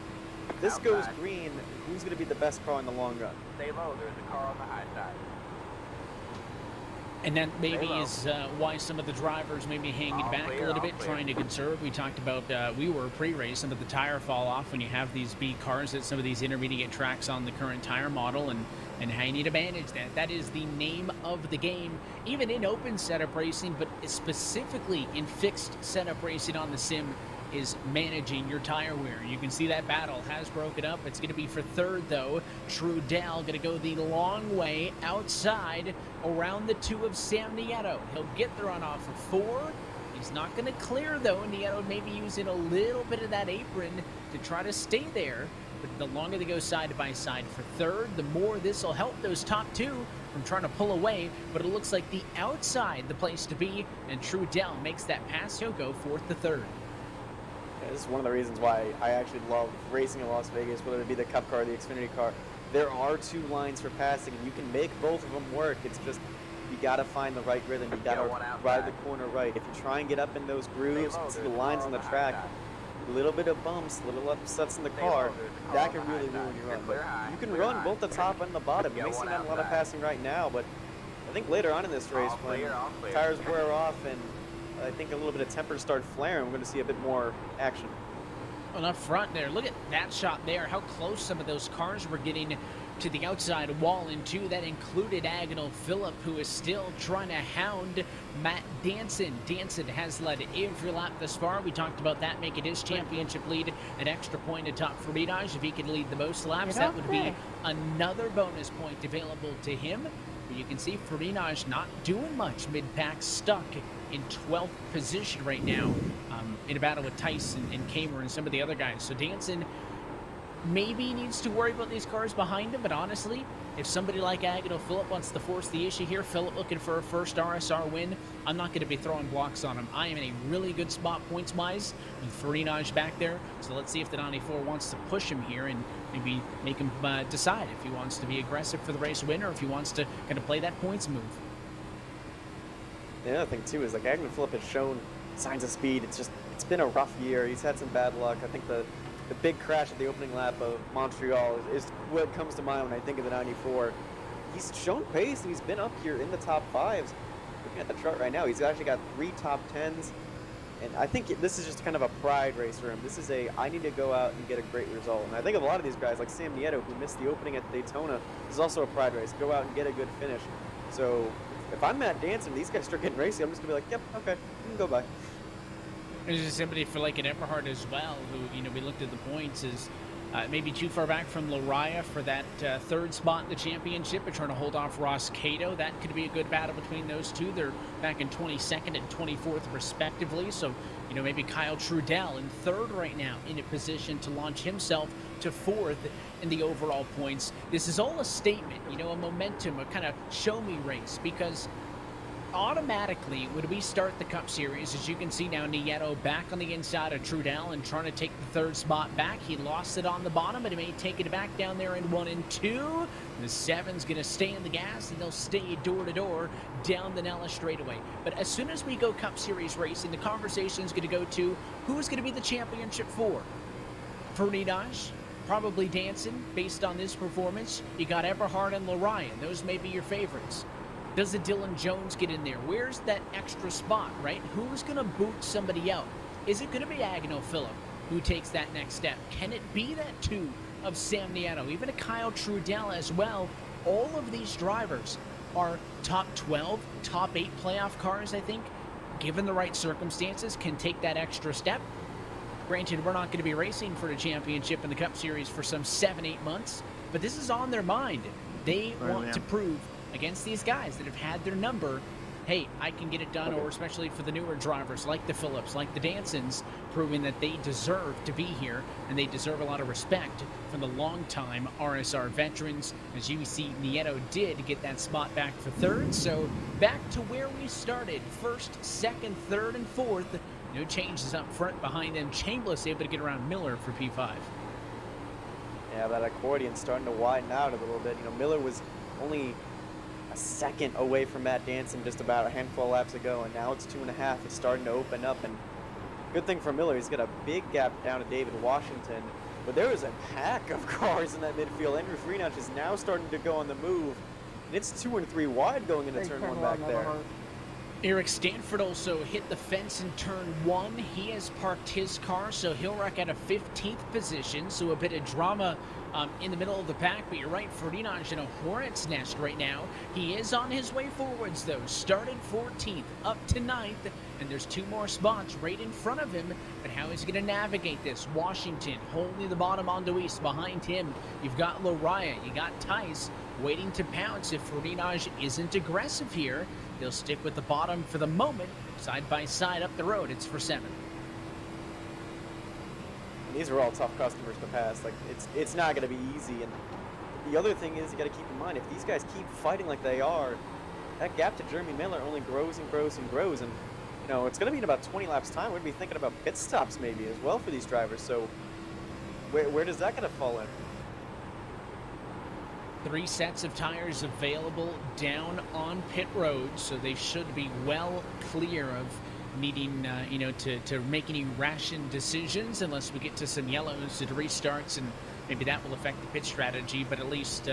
if this goes green, who's going to be the best car in the long run? Stay low. There's a car on the high side. And that maybe is why some of the drivers may be hanging back a little bit, trying to conserve. We talked about, we were pre-race, some of the tire fall off when you have these B cars at some of these intermediate tracks on the current tire model, and how you need to manage that. That is the name of the game, even in open setup racing, but specifically in fixed setup racing on the sim, is managing your tire wear. You can see that battle has broken up. It's going to be for third, though. Trudell going to go the long way outside around the 2 of Sam Nieto. He'll get the run off of 4. He's not going to clear, though. Nieto may be using a little bit of that apron to try to stay there. But the longer they go side by side for third, the more this will help those top 2 from trying to pull away. But it looks like the outside, the place to be, and Trudell makes that pass. He'll go 4th to 3rd. This is one of the reasons why I actually love racing in Las Vegas, whether it be the Cup car or the Xfinity car. There are 2 lines for passing, and you can make both of them work. It's just you got to find the right rhythm. You got to ride the corner right. If you try and get up in those grooves, see the lines on the track, a little bit of bumps, little upsets in the car, that can really ruin your run. But you can run both the top and the bottom. You may see not a lot of passing right now, but I think later on in this race, when tires wear off and I think a little bit of temper start flaring, we're going to see a bit more action. Well, up front there, look at that shot there, how close some of those cars were getting to the outside wall in 2. That included Agnell Phillip, who is still trying to hound Matt Danson. Danson has led every lap thus far. We talked about that making his championship lead an extra point atop Freenage. If he could lead the most laps, that would be another bonus point available to him. But you can see Freenage not doing much mid-pack, stuck in 12th position right now in a battle with Tyson and Kamer and some of the other guys. So Danson maybe needs to worry about these cars behind him, but honestly, if somebody like Agnell Phillip wants to force the issue here, Phillip looking for a first RSR win, I'm not going to be throwing blocks on him. I am in a really good spot points-wise with Freenage back there, so let's see if the 94 wants to push him here and maybe make him decide if he wants to be aggressive for the race win or if he wants to kind of play that points move. The other thing, too, is like Agnell Phillip has shown signs of speed. It's been a rough year. He's had some bad luck. I think the big crash at the opening lap of Montreal is what comes to mind when I think of the 94. He's shown pace, and he's been up here in the top 5s. Looking at the chart right now, he's actually got 3 top 10s. And I think this is just kind of a pride race for him. This is I need to go out and get a great result. And I think of a lot of these guys, like Sam Nieto, who missed the opening at Daytona, this is also a pride race. Go out and get a good finish. So if I'm Matt Danson, these guys start getting racy, I'm just gonna be like, yep, okay, you can go by. There's just somebody for like an Eberhard as well, who, we looked at the points, is maybe too far back from Lariah for that third spot in the championship, but trying to hold off Ross Cato. That could be a good battle between those two. They're back in 22nd and 24th respectively, so maybe Kyle Trudell in third right now, in a position to launch himself to fourth in the overall points. This is all a statement, a momentum, a kind of show me race, because automatically when we start the Cup Series, as you can see now, Nieto back on the inside of Trudell and trying to take the third spot back. He lost it on the bottom, but he may take it back down there in 1 and 2. The 7's going to stay in the gas, and they'll stay door to door down the Nella straightaway. But as soon as we go Cup Series racing, the conversation is going to go to who's going to be the championship for. Ferdinand, probably Danson, based on this performance. You got Eberhard and Lariah. Those may be your favorites. Does a Dylan Jones get in there? Where's that extra spot, right? Who's going to boot somebody out? Is it going to be Agnew Phillip who takes that next step? Can it be that 2 of Sam Nieto? Even a Kyle Trudell as well. All of these drivers are top 12, top 8 playoff cars, I think. Given the right circumstances, can take that extra step. Granted, we're not going to be racing for the championship in the Cup Series for some 7-8 months, but this is on their mind. They want to prove against these guys that have had their number, hey, I can get it done, or especially for the newer drivers like the Phillips, like the Dansons, proving that they deserve to be here, and they deserve a lot of respect from the long-time RSR veterans. As you see, Nieto did get that spot back for third, so back to where we started. First, second, third, and fourth. No changes up front behind them. Chambliss able to get around Miller for P5. Yeah, that accordion's starting to widen out a little bit. Miller was only a second away from Matt Danson just about a handful of laps ago, and now it's 2.5. It's starting to open up, and good thing for Miller, he's got a big gap down to David Washington, but there is a pack of cars in that midfield. Andrew Freenach is now starting to go on the move, and it's 2 and 3 wide going into turn 1 back there. Eric Stanford also hit the fence in turn 1. He has parked his car, so he'll wreck at a 15th position, so a bit of drama in the middle of the pack. But you're right, Ferdinand in a hornet's nest right now. He is on his way forwards, though. Started 14th, up to 9th, and there's 2 more spots right in front of him. But how is he going to navigate this? Washington holding the bottom on Deweese. Behind him, you've got Lariah, you got Tice waiting to pounce if Ferdinand isn't aggressive here. They'll stick with the bottom for the moment. Side by side up the road, it's for 7. These are all tough customers to pass. Like, it's not going to be easy. And the other thing is, you got to keep in mind, if these guys keep fighting like they are, that gap to Jeremy Miller only grows and grows and grows. And it's going to be in about 20 laps time. We're going to be thinking about pit stops maybe as well for these drivers. So where does that going to fall in? 3 sets of tires available down on pit road, so they should be well clear of needing, to make any ration decisions unless we get to some yellows to restarts, and maybe that will affect the pit strategy. But at least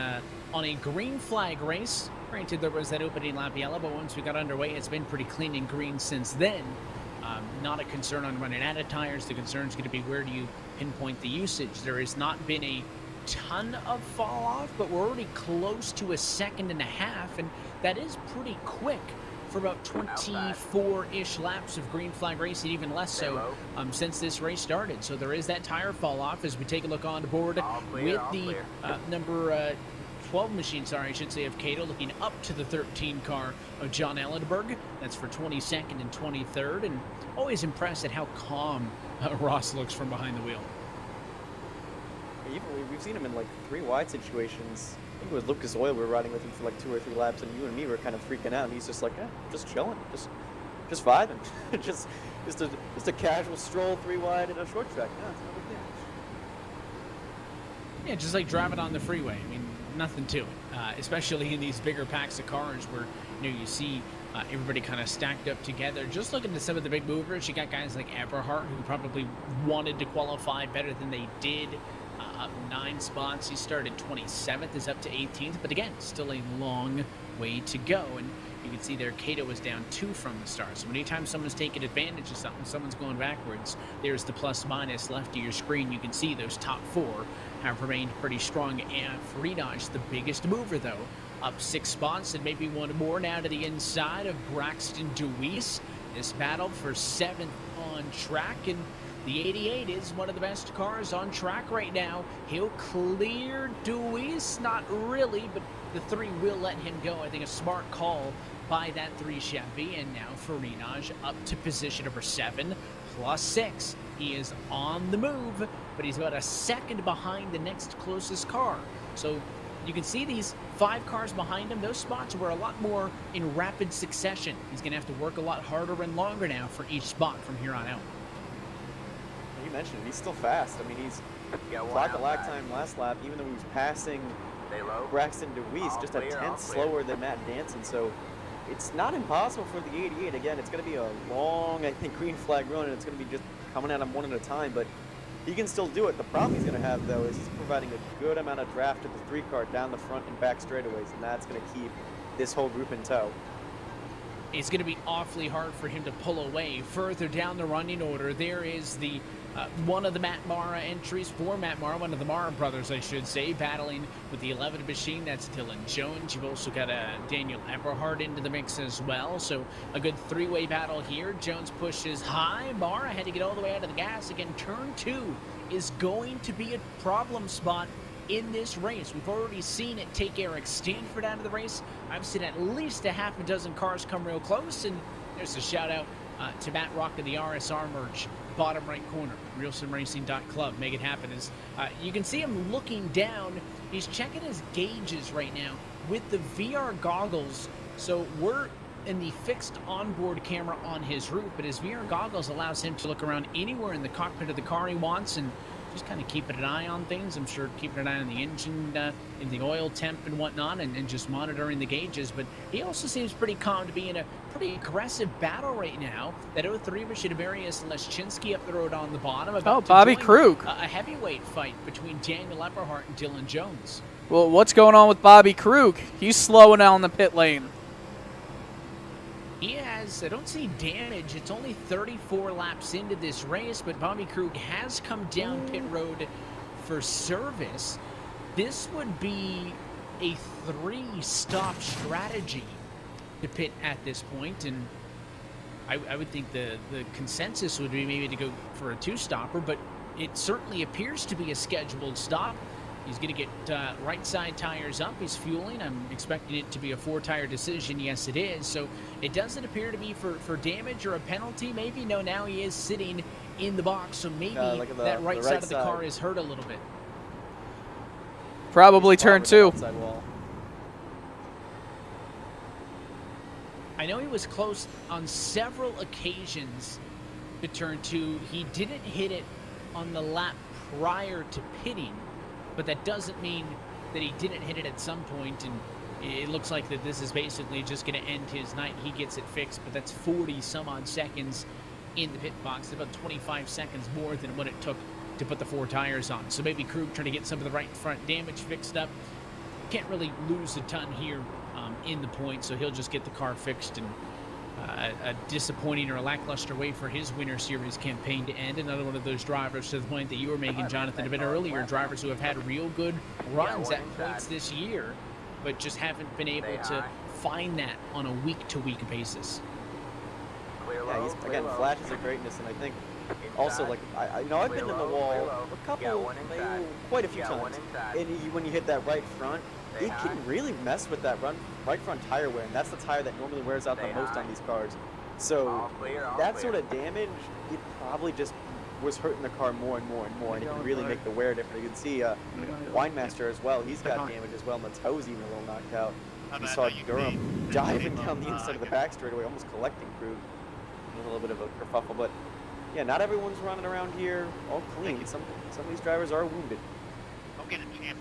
on a green flag race, granted there was that opening lap yellow, but once we got underway, it's been pretty clean and green since then. Not a concern on running out of tires. The concern is going to be where do you pinpoint the usage. There has not been a ton of fall off, but we're already close to a 1.5 seconds, and that is pretty quick for about 24-ish laps of green flag racing, even less so since this race started. So there is that tire fall off as we take a look on board with the number 12 machine, I should say, of Cato, looking up to the 13 car of John Ellenberg. That's for 22nd and 23rd, and always impressed at how calm Ross looks from behind the wheel. Even we've seen him in like 3 wide situations. I think it was Lucas Oil we were riding with him for like 2 or 3 laps, and you and me were kind of freaking out, and he's just like, just chilling, just vibing, just a casual stroll 3 wide in a short track. Yeah, it's no big deal. Yeah, just like driving on the freeway. I mean, nothing to it, especially in these bigger packs of cars where you see everybody kind of stacked up together. Just looking at some of the big movers, you got guys like Eberhard who probably wanted to qualify better than they did. Up 9 spots. He started 27th, is up to 18th, but again, still a long way to go. And you can see there, Cato was down 2 from the start. So anytime someone's taking advantage of something, someone's going backwards, there's the plus minus left of your screen. You can see those top 4 have remained pretty strong. And Ferdinand, the biggest mover though, up 6 spots, and maybe one more now to the inside of Braxton Deweese. This battle for 7th on track, and the 88 is one of the best cars on track right now. He'll clear Deweese, not really, but the 3 will let him go. I think a smart call by that 3 Chevy, and now Farinaj up to position number 7, plus 6. He is on the move, but he's about a second behind the next closest car. So you can see these 5 cars behind him. Those spots were a lot more in rapid succession. He's going to have to work a lot harder and longer now for each spot from here on out. You mentioned it, he's still fast. I mean, he's clocked a lap time last lap, even though he was passing Braxton Deweese just a tenth slower than Matt Danson. So it's not impossible for the 88. Again, it's going to be a long, I think, green flag run, and it's going to be just coming at him one at a time, but he can still do it. The problem he's going to have, though, is he's providing a good amount of draft to the 3 car down the front and back straightaways, and that's going to keep this whole group in tow. It's going to be awfully hard for him to pull away. Further down the running order, there is the one of the Matt Mara entries for Matt Mara, one of the Mara brothers, I should say, battling with the 11 machine. That's Dylan Jones. You've also got Daniel Eberhard into the mix as well. So a good 3-way battle here. Jones pushes high. Mara had to get all the way out of the gas. Again, turn 2 is going to be a problem spot in this race. We've already seen it take Eric Stanford out of the race. I've seen at least a half a dozen cars come real close, and there's a shout out to Matt Rock of the RSR merch, bottom right corner, realsimracing.club. Make it happen. As you can see him looking down, he's checking his gauges right now with the VR goggles. So we're in the fixed onboard camera on his roof, but his VR goggles allows him to look around anywhere in the cockpit of the car he wants, and just kind of keeping an eye on things. I'm sure keeping an eye on the engine, in the oil temp and whatnot, and just monitoring the gauges. But he also seems pretty calm to be in a pretty aggressive battle right now. That 03 was Shadavarius and Leschinski up the road on the bottom. Bobby Krug. A heavyweight fight between Daniel Eberhard and Dylan Jones. Well, what's going on with Bobby Krug? He's slowing out in the pit lane. He has, I don't see damage. It's only 34 laps into this race, but Bobby Krug has come down pit road for service. This would be a 3-stop strategy to pit at this point, and I would think the consensus would be maybe to go for a 2-stopper, but it certainly appears to be a scheduled stop. He's going to get right side tires up. He's fueling. I'm expecting it to be a 4-tire decision. Yes, it is. So it doesn't appear to be for damage or a penalty. Maybe. No, now he is sitting in the box. So maybe that right side of the car is hurt a little bit. Probably turn 2. I know he was close on several occasions to turn 2. He didn't hit it on the lap prior to pitting, but that doesn't mean that he didn't hit it at some point, and it looks like that this is basically just going to end his night. He gets it fixed, but that's 40-some-odd seconds in the pit box, about 25 seconds more than what it took to put the 4 tires on. So maybe Krug trying to get some of the right front damage fixed up. Can't really lose a ton here in the point, so he'll just get the car fixed, and a disappointing or a lackluster way for his Winter Series campaign to end. Another one of those drivers, to the point that you were making, Jonathan, a bit earlier, drivers who have had real good runs at points this year, but just haven't been able to find that on a week-to-week basis. Yeah, he's, again, flashes of greatness, and I think also, like, I've been in the wall quite a few times, and when you hit that right front, it can really mess with that right front tire wear, and that's the tire that normally wears out the most on these cars. So that sort of damage, it probably just was hurting the car more and more and more, and it can really make the wear different. You can see Winemaster as well. He's got damage as well, and the toe's even a little knocked out. You saw Durham diving down the inside of the back straightaway, almost collecting Krug. A little bit of a kerfuffle, but yeah, not everyone's running around here all clean. Some of these drivers are wounded. Don't get a champ.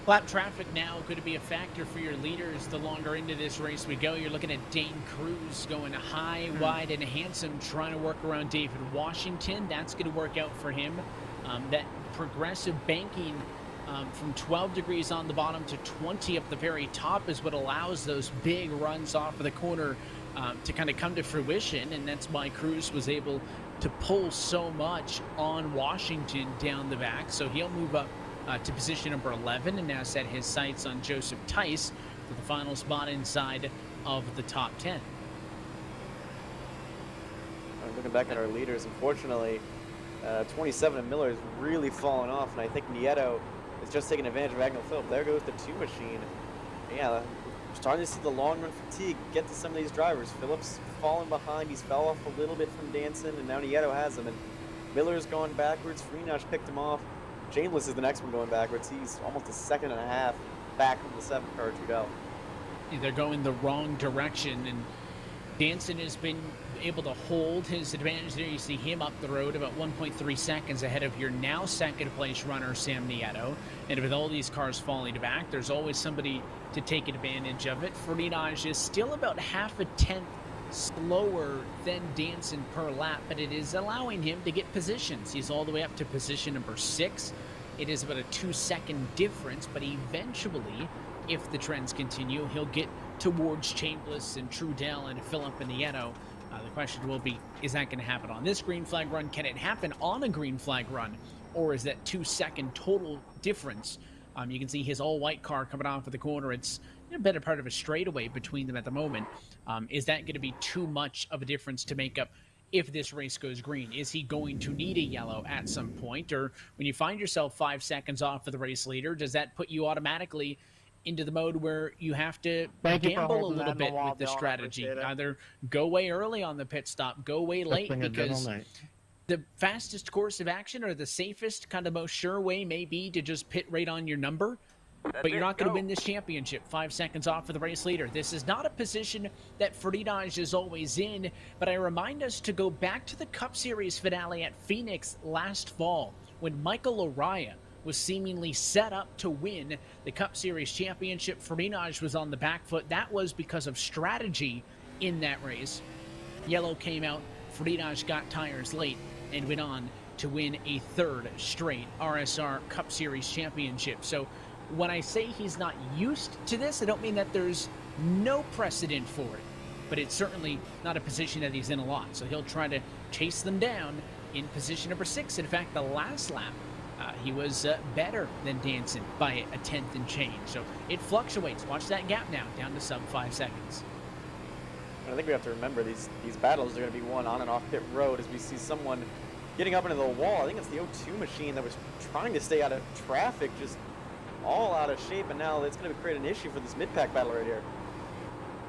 Lap traffic now going to be a factor for your leaders the longer into this race we go. You're looking at Dane Cruz going high, wide, and handsome, trying to work around David Washington. That's going to work out for him. That progressive banking from 12 degrees on the bottom to 20 up the very top is what allows those big runs off of the corner to kind of come to fruition, and that's why Cruz was able to pull so much on Washington down the back. So he'll move up to position number 11 and now set his sights on Joseph Tice for the final spot inside of the top 10. Looking back at our leaders, unfortunately, 27 and Miller is really falling off, and I think Nieto is just taking advantage of Agnell Phillip. There goes the 2 machine. Yeah, we're starting to see the long run fatigue get to some of these drivers. Phillips falling behind. He's fell off a little bit from Danson, and now Nieto has him. And Miller's gone backwards. Freenach picked him off. Shameless is the next one going backwards. He's almost a second and a half back from the 7th car Trudell. They're going the wrong direction, and Danson has been able to hold his advantage there. You see him up the road about 1.3 seconds ahead of your now second place runner, Sam Nieto. And with all these cars falling back, there's always somebody to take advantage of it. Freenach is still about half a tenth slower than Danson per lap, but it is allowing him to get positions. He's all the way up to position number 6. It is about a 2-second difference, but eventually, if the trends continue, he'll get towards Chambliss and Trudell and Phillip and Nieto. The question will be, is that going to happen on this green flag run? Can it happen on a green flag run? Or is that 2-second total difference? You can see his all-white car coming off of the corner. It's a better part of a straightaway between them at the moment. Is that going to be too much of a difference to make up if this race goes green? Is he going to need a yellow at some point? Or when you find yourself 5 seconds off of the race leader, does that put you automatically into the mode where you have to gamble a little bit with the strategy? Either go way early on the pit stop, go way late, because the fastest course of action or the safest, kind of most sure way may be to just pit right on your number. But you're not going to win this championship 5 seconds off of the race leader. This is not a position that Freenach is always in, but I remind us to go back to the Cup Series finale at Phoenix last fall when Michael Araya was seemingly set up to win the Cup Series championship. Freenach was on the back foot. That was because of strategy in that race. Yellow came out. Freenach got tires late and went on to win a 3rd straight RSR Cup Series championship. So when I say he's not used to this, I don't mean that there's no precedent for it, but it's certainly not a position that he's in a lot. So he'll try to chase them down in position number 6. In fact, the last lap, he was better than Danson by a tenth and change. So it fluctuates. Watch that gap now, down to sub 5 seconds. I think we have to remember these battles are going to be won on and off pit road as we see someone getting up into the wall. I think it's the O2 machine that was trying to stay out of traffic, just all out of shape, and now it's going to create an issue for this mid-pack battle right here.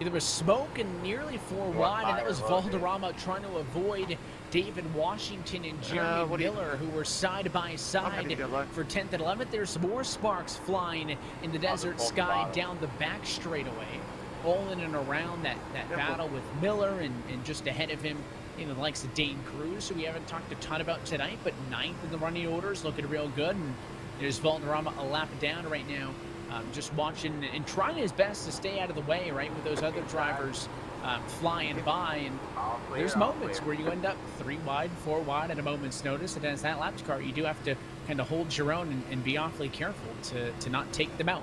There was smoke and nearly 4 wide, and that was Valderrama trying to avoid David Washington and Jeremy Miller, who were side by side for 10th and 11th. There's more sparks flying in the desert sky down the back straightaway, all in and around that battle with Miller, and just ahead of him, the likes of Dane Cruz, who we haven't talked a ton about tonight, but 9th in the running orders, looking real good. And there's Valderrama a lap down right now, just watching and trying his best to stay out of the way, right, with those other drivers flying by. And there's moments where you end up 3 wide, 4 wide at a moment's notice. And as that laps car, you do have to kind of hold your own and be awfully careful to not take them out.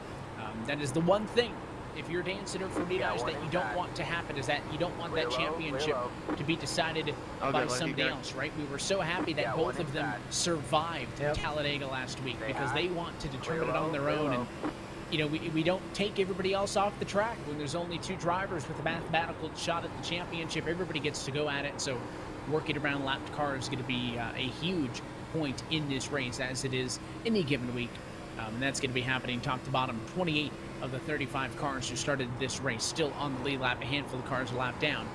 That is the one thing, if you're Danson or Freenach, that you don't want to happen, is that you don't want that championship to be decided by somebody else, right? We were so happy that both of them survived Talladega last week because they want to determine it on their own. And we don't take everybody else off the track when there's only 2 drivers with a mathematical shot at the championship. Everybody gets to go at it. So working around lapped cars is going to be a huge point in this race, as it is any given week. And that's going to be happening top to bottom. 28 of the 35 cars who started this race still on the lead lap. A handful of cars a lap down,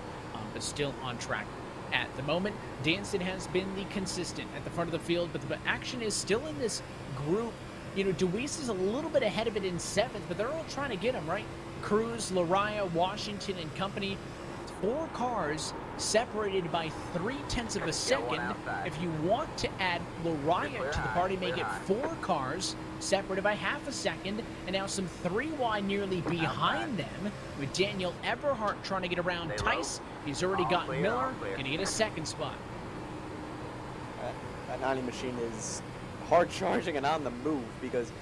but still on track at the moment. Danson has been the consistent at the front of the field, but the action is still in this group. DeWeese is a little bit ahead of it in 7th, but they're all trying to get him, right? Cruz, Laraya, Washington, and company. 4 cars separated by 0.3 of a second. If you want to add Laraya to the party, make it 4 cars separated by half a second, and now some 3 wide nearly behind them, with Daniel Eberhardt trying to get around Tice. He's already got Miller, going to get a 2nd spot. That 90 machine is hard charging and on the move, because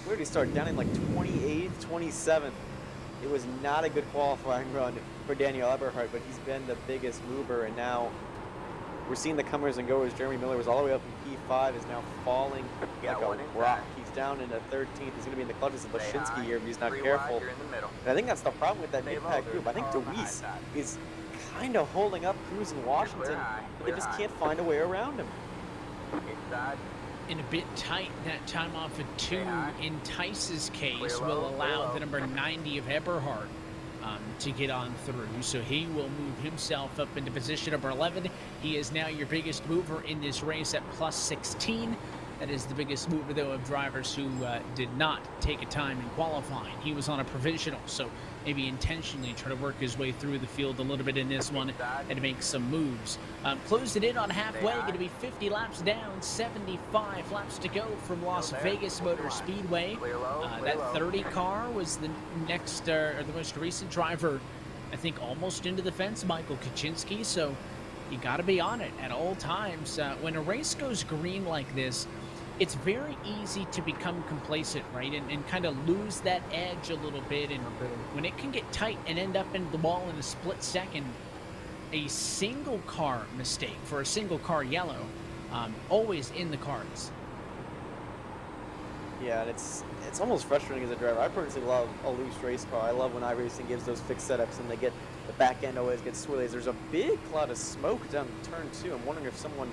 we already started down in like 28th, 27th. It was not a good qualifying run for Daniel Eberhardt, but he's been the biggest mover, and now We're seeing the comers and goers. Jeremy Miller was all the way up in P5, is now falling like a rock. He's down into 13th. He's going to be in the clutches of Lashinsky here if he's not careful. And I think that's the problem with that mid-pack group. I think DeWeese is kind of holding up Cruz and Washington, but they just can't find a way around him. In a bit tight, that time off of 2 in Tice's case will allow the number 90 of Eberhardt to get on through, so he will move himself up into position number 11. He is now your biggest mover in this race at plus 16. That is the biggest mover, though, of drivers who did not take a time in qualifying. He was on a provisional, so maybe intentionally try to work his way through the field a little bit in this one and make some moves. Closed it in on halfway, going to be 50 laps down, 75 laps to go from Las Vegas Motor Speedway. That 30 car was the next, or the most recent driver, I think, almost into the fence, Michael Kaczynski, so you got to be on it at all times. When a race goes green like this, it's very easy to become complacent, right, and kind of lose that edge a little bit. And when it can get tight and end up into the wall in a split second, a single car mistake for a single car yellow, always in the cards. Yeah, and it's almost frustrating as a driver. I personally love a loose race car. I love when iRacing gives those fixed setups and they get the back end always gets swirlies. There's a big cloud of smoke down turn 2. I'm wondering if someone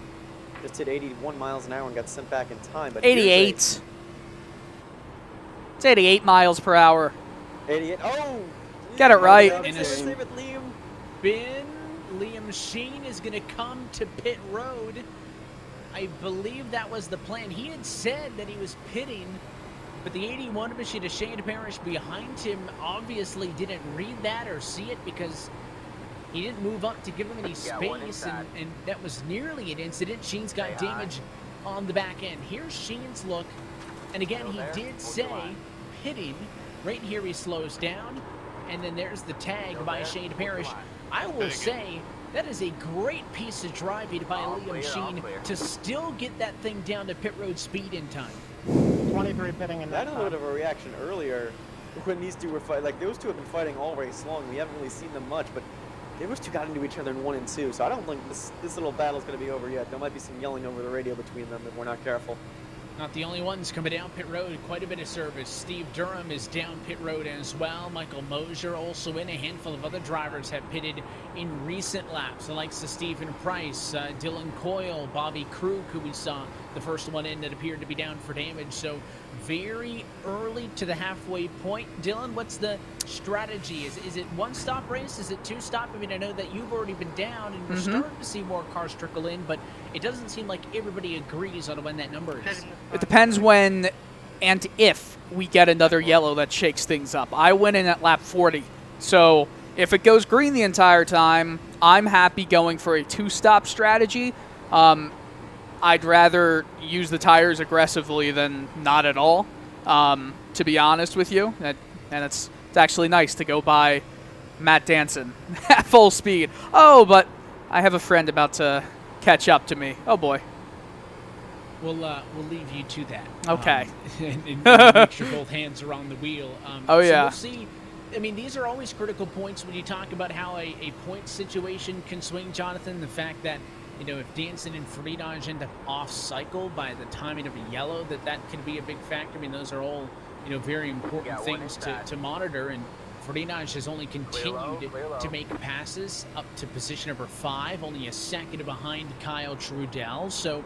just hit 81 miles an hour and got sent back in time. But 88. It's 88 miles per hour. 88. Oh! Get it right. In a spin, Liam Sheen is going to come to pit road. I believe that was the plan. He had said that he was pitting, but the 81 machine, Shane Parrish behind him, obviously didn't read that or see it because he didn't move up to give him any space, and that was nearly an incident. Sheen's got damage on the back end. Here's Sheen's look, and again, he did say pitting. Right here he slows down, and then there's the tag by Shane Parrish. I will say that is a great piece of driving by Liam Sheen to still get that thing down to pit road speed in time. 23 pitting in that time. I had a little bit of a reaction earlier when these two were fighting. Like, those two have been fighting all race long. We haven't really seen them much, but those two got into each other in 1 and 2, so I don't think this little battle's going to be over yet. There might be some yelling over the radio between them if we're not careful. Not the only ones coming down pit road. Quite a bit of service. Steve Durham is down pit road as well. Michael Mosier also in. A handful of other drivers have pitted in recent laps. The likes of Stephen Price, Dylan Coyle, Bobby Krug, who we saw the first one in that appeared to be down for damage. So very early to the halfway point. Dylan, what's the strategy? Is it one-stop race? Is it two-stop? I mean, I know that you've already been down and we're starting to see more cars trickle in, but it doesn't seem like everybody agrees on when that number is. It depends when and if we get another yellow that shakes things up. I went in at lap 40, so if it goes green the entire time, I'm happy going for a two-stop strategy. I'd rather use the tires aggressively than not at all, to be honest with you. And it's actually nice to go by Matt Danson at full speed. Oh, but I have a friend about to catch up to me. Oh, boy. We'll leave you to that. Okay. And make sure both hands are on the wheel. Oh, yeah. So we'll see. I mean, these are always critical points when you talk about how a point situation can swing, Jonathan. The fact that, you know, if Danson and Friedage end up off cycle by the timing of a yellow, that could be a big factor. I mean, those are all, you know, very important things to monitor. And Friedage has only continued to make passes up to position number 5, only a second behind Kyle Trudell. So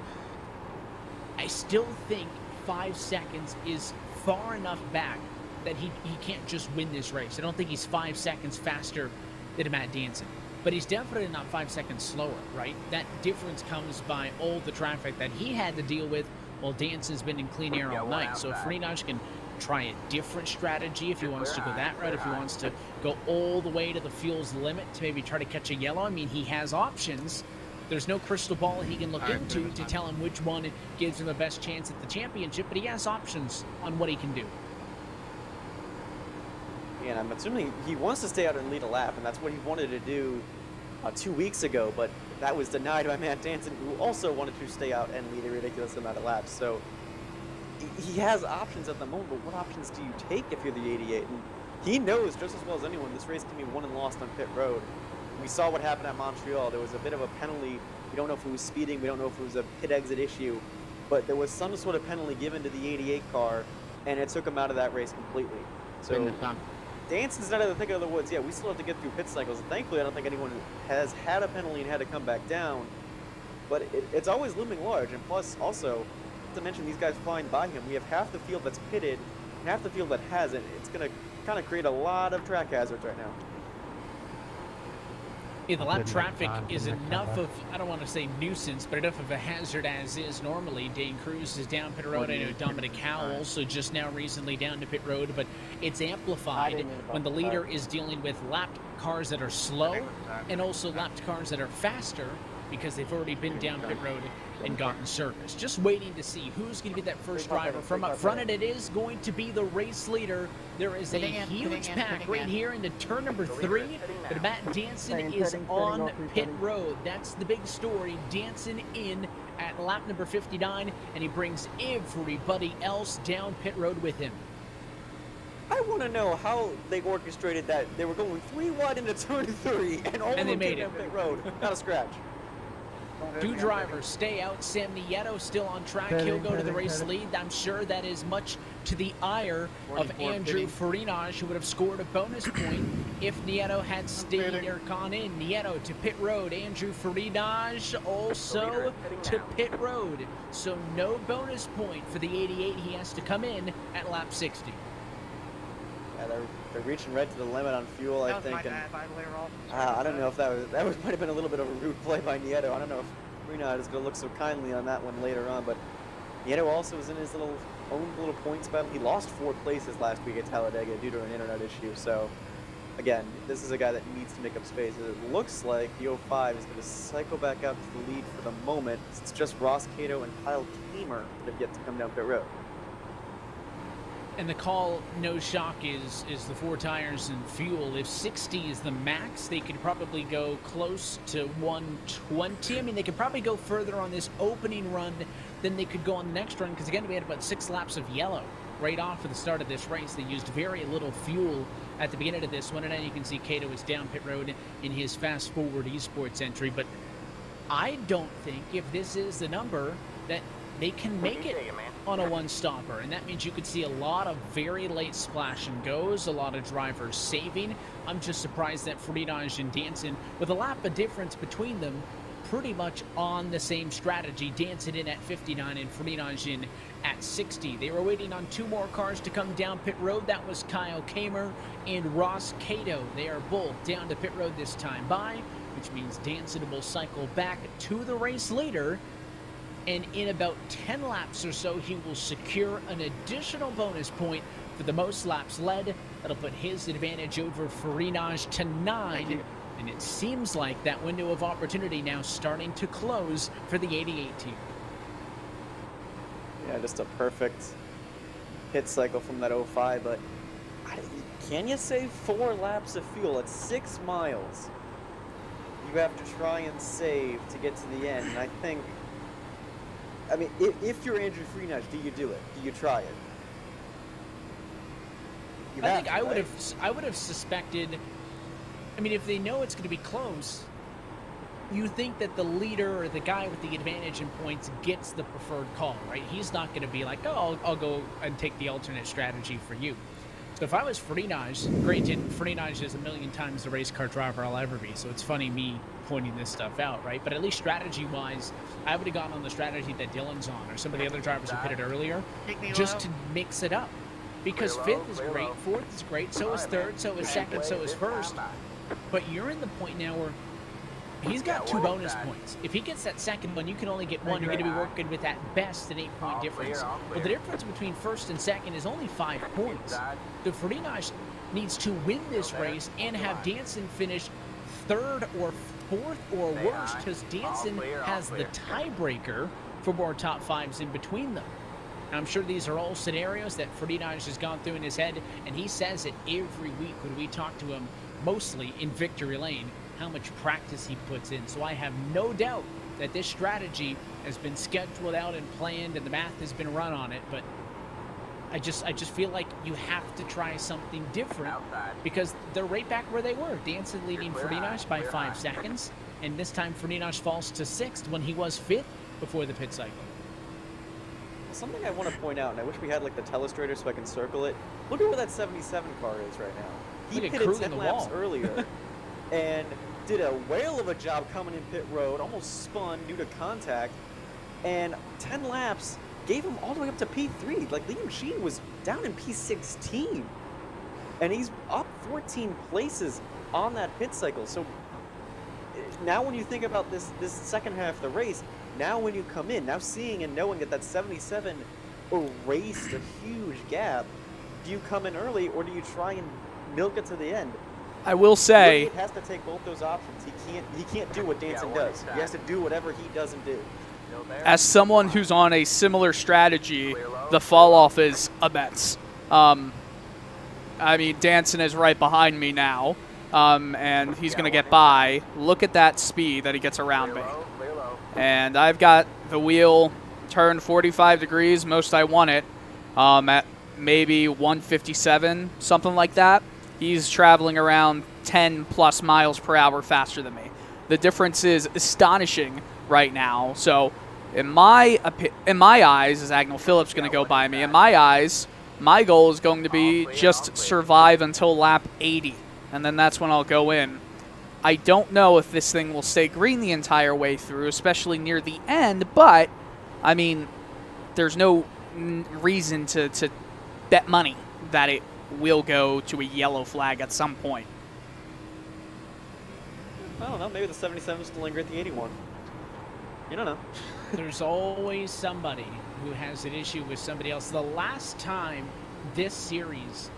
I still think 5 seconds is far enough back that he can't just win this race. I don't think he's 5 seconds faster than Matt Danson. But he's definitely not 5 seconds slower, right? That difference comes by all the traffic that he had to deal with while Danson's been in clean air all night. So if Friedage can try a different strategy, if he wants to go that route, if he wants to go all the way to the fuel's limit to maybe try to catch a yellow, I mean, he has options. There's no crystal ball he can look into to tell him which one gives him the best chance at the championship, but he has options on what he can do. Yeah, and I'm assuming he wants to stay out and lead a lap, and that's what he wanted to do 2 weeks ago, but that was denied by Matt Danson, who also wanted to stay out and lead a ridiculous amount of laps. So he has options at the moment, but what options do you take if you're the 88? And he knows just as well as anyone this race can be won and lost on pit road. We saw what happened at Montreal. There was a bit of a penalty We don't know if it was speeding. We don't know if it was a pit exit issue. But there was some sort of penalty given to the 88 car, and it took him out of that race completely. So Danson's not at the thick of the woods. Yeah, we still have to get through pit cycles. And thankfully, I don't think anyone has had a penalty and had to come back down. But it's always looming large. And plus, also, not to mention these guys flying by him, we have half the field that's pitted and half the field that hasn't. It's going to kind of create a lot of track hazards right now. Yeah, the lap traffic is enough of, I don't want to say nuisance, but enough of a hazard as is normally. Dane Cruz is down pit road. I know Dominic Howell also just now recently down to pit road, but it's amplified when the leader is dealing with lapped cars that are slow and also lapped cars that are faster because they've already been down pit road and gotten service. Just waiting to see who's going to be that first driver from up front, and it is going to be the race leader. There is a huge pack right here into turn number 3, but Matt Danson is on pit road. That's the big story. Danson in at lap number 59, and he brings everybody else down pit road with him. I want to know how they orchestrated that. They were going 3 wide into turn 3, and all of them came down pit road. Not a scratch. 2 drivers stay out. Sam Nieto still on track. He'll go to the race lead. I'm sure that is much to the ire of Andrew Farinaj, who would have scored a bonus point if Nieto had stayed or gone in. Nieto to pit road. Andrew Farinaj also to pit road. So no bonus point for the 88. He has to come in at lap 60. Yeah, they're reaching right to the limit on fuel, I think. And, I don't know if that might have been a little bit of a rude play by Nieto. I don't know if Renard is going to look so kindly on that one later on, but Nieto also was in his own little points battle. He lost 4 places last week at Talladega due to an internet issue. So, again, this is a guy that needs to make up space. It looks like the 05 is going to cycle back out to the lead for the moment. It's just Ross Cato and Kyle Kamer that have yet to come down pit road. And the call, no shock, is the 4 tires and fuel. If 60 is the max, they could probably go close to 120. I mean, they could probably go further on this opening run than they could go on the next run, because again, we had about 6 laps of yellow right off at the start of this race. They used very little fuel at the beginning of this one, and then you can see Cato is down pit road in his fast forward esports entry. But I don't think, if this is the number, that they can make it on a one-stopper, and that means you could see a lot of very late splash and goes, a lot of drivers saving. I'm just surprised that Farinaj and Danson, with a lap of difference between them, pretty much on the same strategy. Danson in at 59 and Farinaj in at 60. They were waiting on 2 more cars to come down pit road. That was Kyle Kamer and Ross Cato. They are both down to pit road this time by, which means Danson will cycle back to the race leader. And in about 10 laps or so, he will secure an additional bonus point for the most laps led. That'll put his advantage over Farinaj to 9. And it seems like that window of opportunity now starting to close for the 88 team. Yeah, just a perfect pit cycle from that 05. But can you save 4 laps of fuel at 6 miles? You have to try and save to get to the end. And I think... I mean, if you're Andrew Farinaj, do you do it? Do you try it? I think I would have suspected. I mean, if they know it's going to be close, you think that the leader or the guy with the advantage in points gets the preferred call, right? He's not going to be like, oh, I'll go and take the alternate strategy for you. So if I was Farinaj, granted, Farinaj is a million times the race car driver I'll ever be, so it's funny me pointing this stuff out, right? But at least strategy-wise, I would have gone on the strategy that Dylan's on, or some of the other drivers who pitted earlier, just to mix it up. Because 5th is great, 4th is great, so is 3rd, so is 2nd, so is 1st. But you're in the point now where he's got 2 bonus points. If he gets that 2nd one, you can only get 1. You're going to be working with at best an 8-point difference. But the difference between 1st and 2nd is only 5 points. The Farinaj needs to win this race and have Danson finish 3rd or 4th or worse, because Danson has the tiebreaker for more top 5s in between them. And I'm sure these are all scenarios that Farinaj has gone through in his head, and he says it every week when we talk to him, mostly in Victory Lane, how much practice he puts in. So I have no doubt that this strategy has been scheduled out and planned, and the math has been run on it. But I just feel like you have to try something different, because they're right back where they were. Danson leading Farinaj by 5 seconds. and this time Ferdinand falls to 6th when he was 5th before the pit cycle. Something I want to point out, and I wish we had like the telestrator so I can circle it. Look at where that 77 car is right now. He Look at pitted Krug 10 in the laps wall. earlier and did a whale of a job coming in pit road, almost spun due to contact, and 10 laps gave him all the way up to P3. Like, Liam Sheen was down in P16, and he's up 14 places on that pit cycle. So now when you think about this second half of the race, now when you come in, now seeing and knowing that 77 erased a huge gap, do you come in early or do you try and milk it to the end? I will say, He has to take both those options. He can't do what Danson does. He has to do whatever he doesn't do. as someone who's on a similar strategy, the fall off is immense. I mean, Danson is right behind me now, and he's going to get by. Look at that speed that he gets around me. And I've got the wheel turned 45 degrees, most I want it, at maybe 157, something like that. He's traveling around 10 plus miles per hour faster than me. The difference is astonishing right now. So in my eyes, as Agnell Phillips going to go by me, in my eyes, my goal is going to be just survive until lap 80, and then that's when I'll go in. I don't know if this thing will stay green the entire way through, especially near the end, but, I mean, there's no reason to bet money that it will go to a yellow flag at some point. I don't know. Maybe the 77 is still linger at the 81. You don't know. There's always somebody who has an issue with somebody else. The last time this series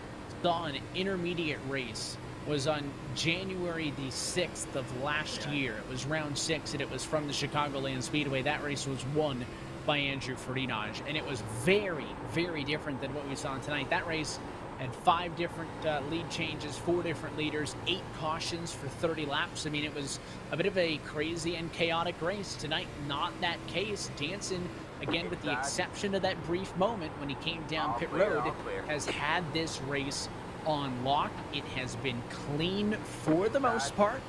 saw an intermediate race was on January the 6th of last year. It was round 6, and it was from the Chicagoland Speedway. That race was won by Andrew Ferdinand, and it was very, very different than what we saw tonight. That race had 5 different lead changes, 4 different leaders, 8 cautions for 30 laps. I mean, it was a bit of a crazy and chaotic race. Tonight, not that case. Danson, again, with the exception of that brief moment when he came down pit road, has had this race on lock. It has been clean for the most part.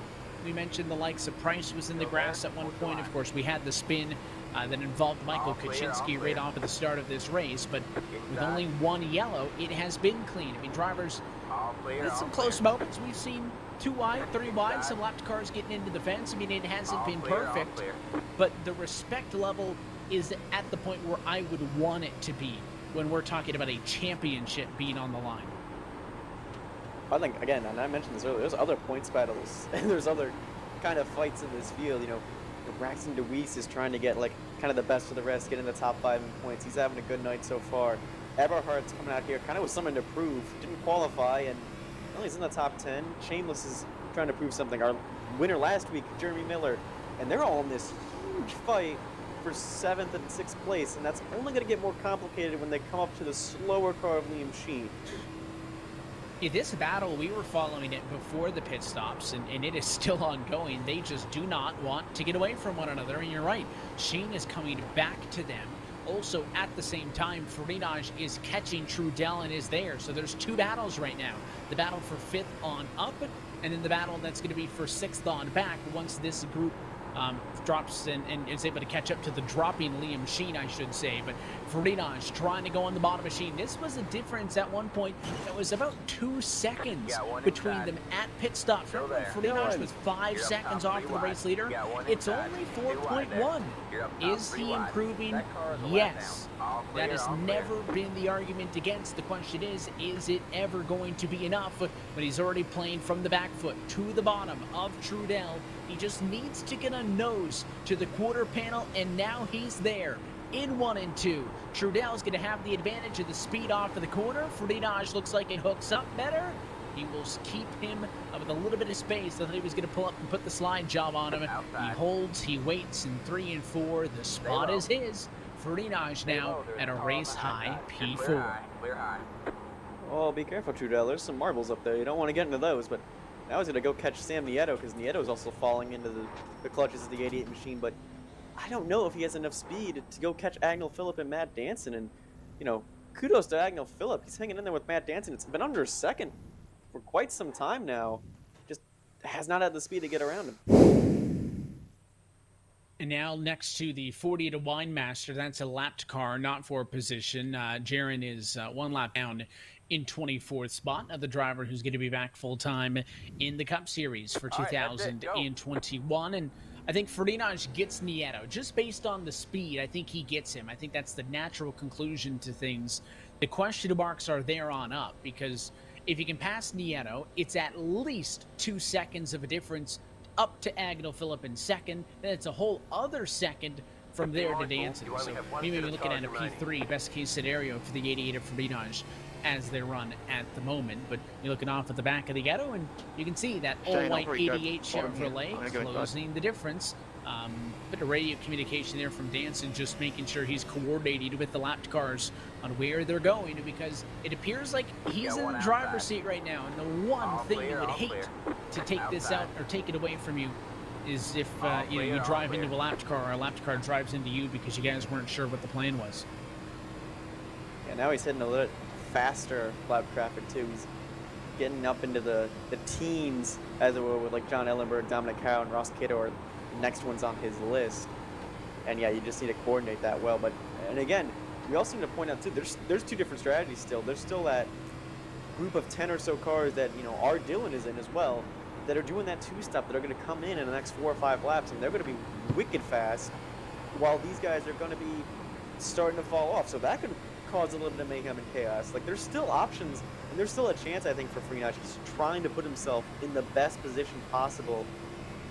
We mentioned the likes of Price was in the grass at one point. Of course, we had the spin that involved Michael Kaczynski right off at the start of this race, but with only 1 yellow, it has been clean. I mean, drivers, with some close moments, we've seen 2 wide, 3 wide, some lapped cars getting into the fence. I mean, it hasn't been perfect, but the respect level is at the point where I would want it to be when we're talking about a championship being on the line. I think, again, and I mentioned this earlier, there's other points battles, and there's other kind of fights in this field. You know, Braxton DeWeese is trying to get, like, kind of the best of the rest, get in the top 5 in points. He's having a good night so far. Eberhardt's coming out here kind of with something to prove. Didn't qualify, and well, he's in the top 10. Shameless is trying to prove something. Our winner last week, Jeremy Miller, and they're all in this huge fight for 7th and 6th place, and that's only going to get more complicated when they come up to the slower car of Liam Sheen. This battle, we were following it before the pit stops, and it is still ongoing. They just do not want to get away from one another, and you're right. Sheen is coming back to them. Also, at the same time, Ferdinand is catching Trudell and is there. So there's 2 battles right now. The battle for 5th on up, and then the battle that's going to be for 6th on back once this group drops and is able to catch up to the dropping Liam Sheen, I should say. But Ferdinand trying to go on the bottom of Sheen. This was a difference at one point. It was about 2 seconds between them at pit stop. Ferdinand was 5 seconds off the race leader. It's only 4.1. Is he improving? Yes. That has never been the argument against. The question is it ever going to be enough? But he's already playing from the back foot to the bottom of Trudell. He just needs to get a nose to the quarter panel, and now he's there in 1 and 2. Trudell's going to have the advantage of the speed off of the corner. Ferdinand looks like it hooks up better. He will keep him with a little bit of space. I thought he was going to pull up and put the slide job on him. He holds, he waits in 3 and 4. The spot is his. Ferdinand now at a race high P4. Oh, be careful, Trudell. There's some marbles up there. You don't want to get into those, but now he's going to go catch Sam Nieto, because Nieto's also falling into the clutches of the 88 machine, but I don't know if he has enough speed to go catch Agnell Phillip and Matt Danson, and, you know, kudos to Agnell Phillip. He's hanging in there with Matt Danson. It's been under a second for quite some time now. Just has not had the speed to get around him. And now next to the 40 to Winemaster, that's a lapped car, not for position. Jaron is 1 lap down in 24th spot. Another driver who's going to be back full-time in the Cup Series for 2021. And I think Ferdinand gets Nieto. Just based on the speed, I think he gets him. I think that's the natural conclusion to things. The question marks are there on up, because if you can pass Nieto, it's at least 2 seconds of a difference up to Agnel Phillip in second. Then it's a whole other second from there to Danson. So maybe we're looking at a P3 best case scenario for the 88 of Ferdinand as they run at the moment. But you're looking off at the back of the ghetto, and you can see that all-white 88 Chevrolet closing the difference. Bit of radio communication there from Danson, just making sure he's coordinating with the lapped cars on where they're going, because it appears like he's in the driver's seat right now. And the one thing you would hate to take this out or take it away from you is if you drive into a lapped car, or a lapped car drives into you because you guys weren't sure what the plan was. Yeah, now he's hitting a little faster lap traffic too. He's getting up into the teens, as it were, with like John Ellenberg, Dominic Howe, and Ross Cato are the next ones on his list. And yeah, you just need to coordinate that well. But and again, we also need to point out too, there's 2 different strategies still. There's still that group of 10 or so cars that R. Dillon is in as well, that are doing that 2-stop, that are going to come in the next 4 or 5 laps, and they're going to be wicked fast, while these guys are going to be starting to fall off. So that could cause a little bit of mayhem and chaos. Like, there's still options, and there's still a chance, I think, for Ferdinand. He's trying to put himself in the best position possible,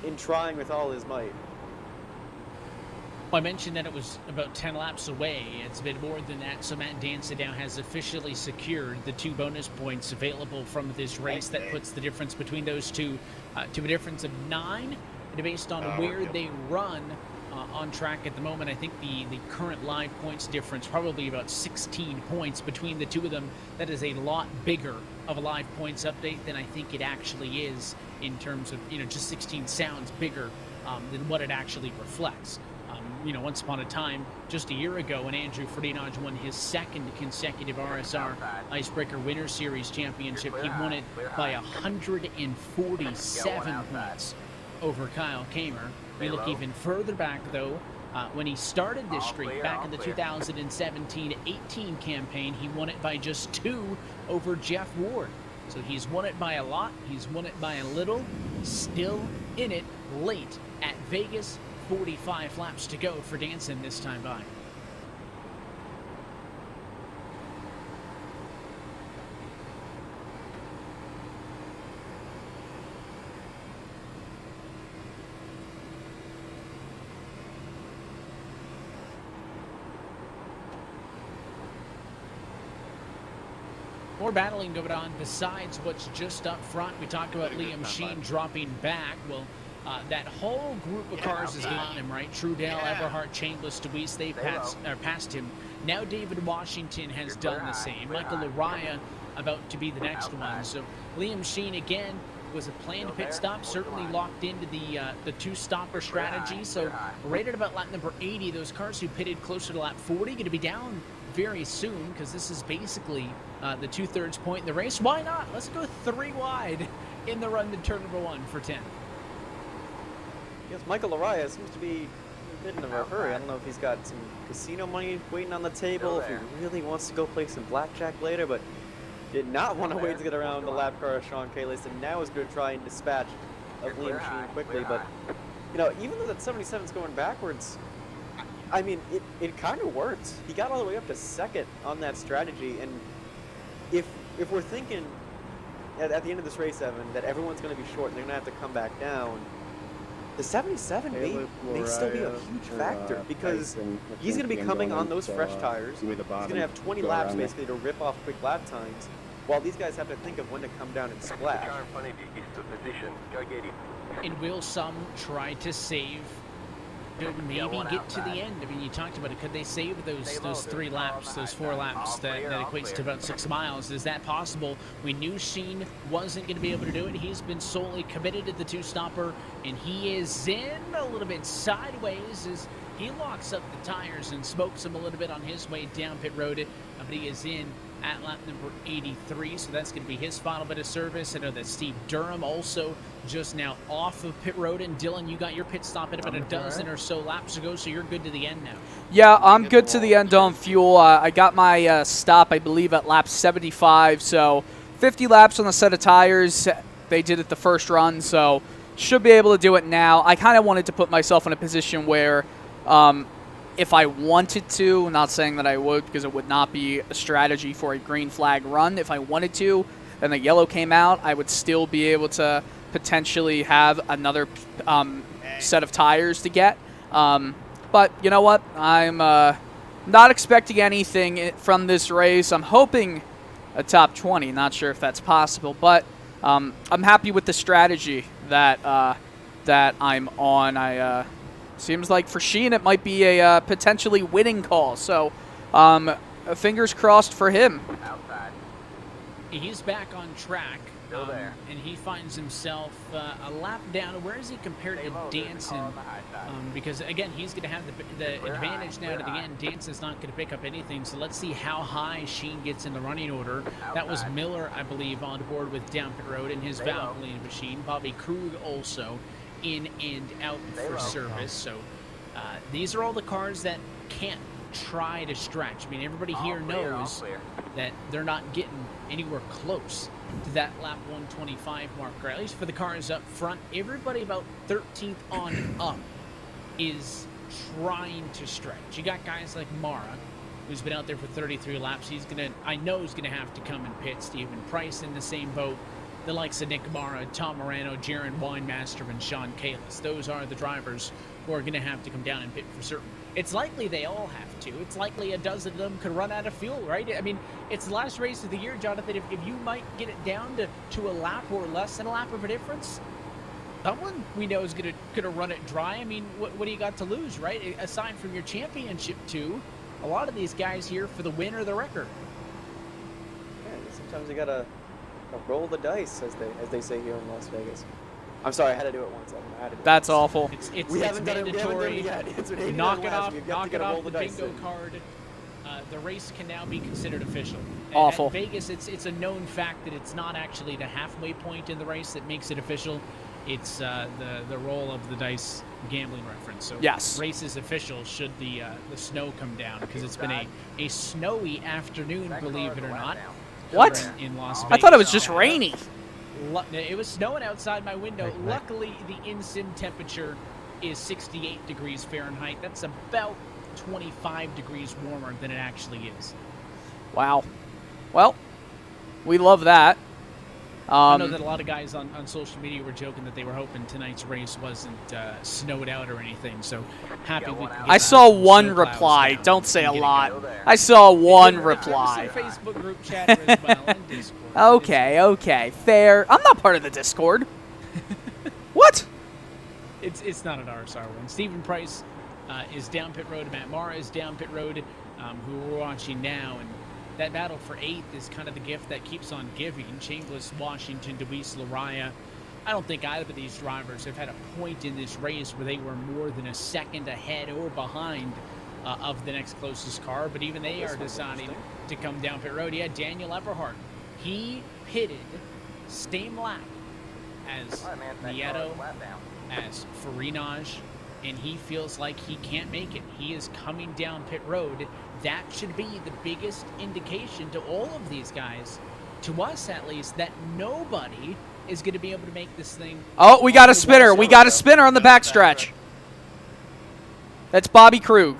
in trying with all his might. Well, I mentioned that it was about 10 laps away. It's been more than that, so Matt Danson now has officially secured the 2 bonus points available from this race. That puts the difference between those two to a difference of 9. And based on where they run on track at the moment, I think the current live points difference, probably about 16 points between the 2 of them. That is a lot bigger of a live points update than I think it actually is, in terms of, just 16 sounds bigger than what it actually reflects. Once upon a time, just a year ago, when Andrew Ferdinand won his 2nd consecutive RSR Icebreaker Winter Series Championship, he won it by 147 points over Kyle Kamer. We look even further back, though. When he started this streak back in the 2017-18 campaign, he won it by just 2 over Jeff Ward. So he's won it by a lot, he's won it by a little, still in it late at Vegas. 45 laps to go for Danson this time by. More battling going on besides what's just up front. We talked about Liam Sheen dropping back. Well, that whole group of cars is on him, right? Trudell, Eberhardt, Chambliss, DeWeese, they passed him. Now David Washington has done the same. Michael Araya about to be the next one. So Liam Sheen, again, was a planned pit stop, certainly locked into the 2-stopper strategy. So right at about lap number 80, those cars who pitted closer to lap 40 going to be down very soon, because this is basically the 2/3 point in the race. Why not? Let's go 3 wide in the run to turn number 1 for 10. Yes, Michael Araya seems to be a bit in a hurry. I don't know if he's got some casino money waiting on the table, if he really wants to go play some blackjack later, but did not want to wait to get around the lap car of Sean Kalis, and now is going to try and dispatch of Liam Sheen quickly. But, even though that 77's going backwards, I mean, it kind of worked. He got all the way up to 2nd on that strategy, and if we're thinking at the end of this race, Evan, that everyone's going to be short and they're going to have to come back down, the 77 may still be a huge factor, because he's going to be coming on those fresh tires. He's going to have 20 laps basically to rip off quick lap times, while these guys have to think of when to come down and splash. And will some try to save, maybe get to the end? I mean, you talked about it. Could they save those 3 laps, those 4 laps that equates to about 6 miles? Is that possible? We knew Sheen wasn't going to be able to do it. He's been solely committed to the 2-stopper, and he is in a little bit sideways as he locks up the tires and smokes him a little bit on his way down pit road. But he is in at lap number 83, so that's going to be his final bit of service. I know that Steve Durham also just now off of pit road, and Dylan, you got your pit stop at about a dozen or so laps ago, so you're good to the end now. Yeah, I'm good to the end on fuel. I got my stop, I believe, at lap 75, so 50 laps on the set of tires. They did it the first run, so should be able to do it now. I kind of wanted to put myself in a position where if I wanted to, not saying that I would because it would not be a strategy for a green flag run, if I wanted to and the yellow came out, I would still be able to potentially have another set of tires to get. But you know what? I'm not expecting anything from this race. I'm hoping a top 20. Not sure if that's possible, but I'm happy with the strategy that that I'm on. Seems like for Sheen it might be a potentially winning call. So fingers crossed for him. Outside. He's back on track. Still there. And he finds himself a lap down. Where is he compared to Danson? Because, again, he's going to have the advantage now to the end. Danson's not going to pick up anything, so let's see how high Sheen gets in the running order. That was Miller, I believe, on board with down pit road in his Valvoline machine. Bobby Krug also in and out for service. So these are all the cars that can't try to stretch. I mean, everybody here knows that they're not getting anywhere close to that lap 125 marker, at least for the cars up front. Everybody about 13th on up is trying to stretch. You got guys like Mara, who's been out there for 33 laps. I know he's gonna have to come and pit. Stephen Price in the same boat. The likes of Nick Mara, Tom Morano, Jaron Weinmaster, and Sean Kalis. Those are the drivers who are going to have to come down and pit for certain. It's likely they all have to. It's likely a dozen of them could run out of fuel, right? I mean, it's the last race of the year, Jonathan. If you might get it down to a lap or less than a lap of a difference, someone we know is going to run it dry. I mean, what do you got to lose, right? Aside from your championship two, a lot of these guys here for the win or the record. Yeah, sometimes you got to roll the dice, as they say here in Las Vegas. I'm sorry, I had to do it once. I had to do That's it. awful. It's mandatory. Knock it off the bingo card. The race can now be considered official. Awful. At Vegas, it's a known fact that it's not actually the halfway point in the race that makes it official. It's the roll of the dice gambling reference. So yes, race is official should the snow come down, because it's been a snowy afternoon, believe it or not. What? In Las Vegas. I thought it was just rainy. It was snowing outside my window. Luckily, the in-sim temperature is 68 degrees Fahrenheit. That's about 25 degrees warmer than it actually is. Wow. Well, we love that. I know that a lot of guys on social media were joking that they were hoping tonight's race wasn't snowed out or anything. So happy we can get I saw one reply. Don't say a lot. I saw one reply. There's a Facebook group chat as well, and Discord. Okay, fair. I'm not part of the Discord. What? It's not an RSR one. Stephen Price is down pit road. Matt Mara is down pit road, who we're watching now. And that battle for 8th is kind of the gift that keeps on giving. Chambliss, Washington, DeWeese, Lariah. I don't think either of these drivers have had a point in this race where they were more than a second ahead or behind of the next closest car. But even they are deciding to come down pit road. Yeah, Daniel Eberhardt. He pitted same lap as Nieto, as Farinaj, and he feels like he can't make it. He is coming down pit road. That should be the biggest indication to all of these guys, to us at least, that nobody is going to be able to make this thing. Oh, we got a spinner. We got a spinner on the backstretch. That's Bobby Krug.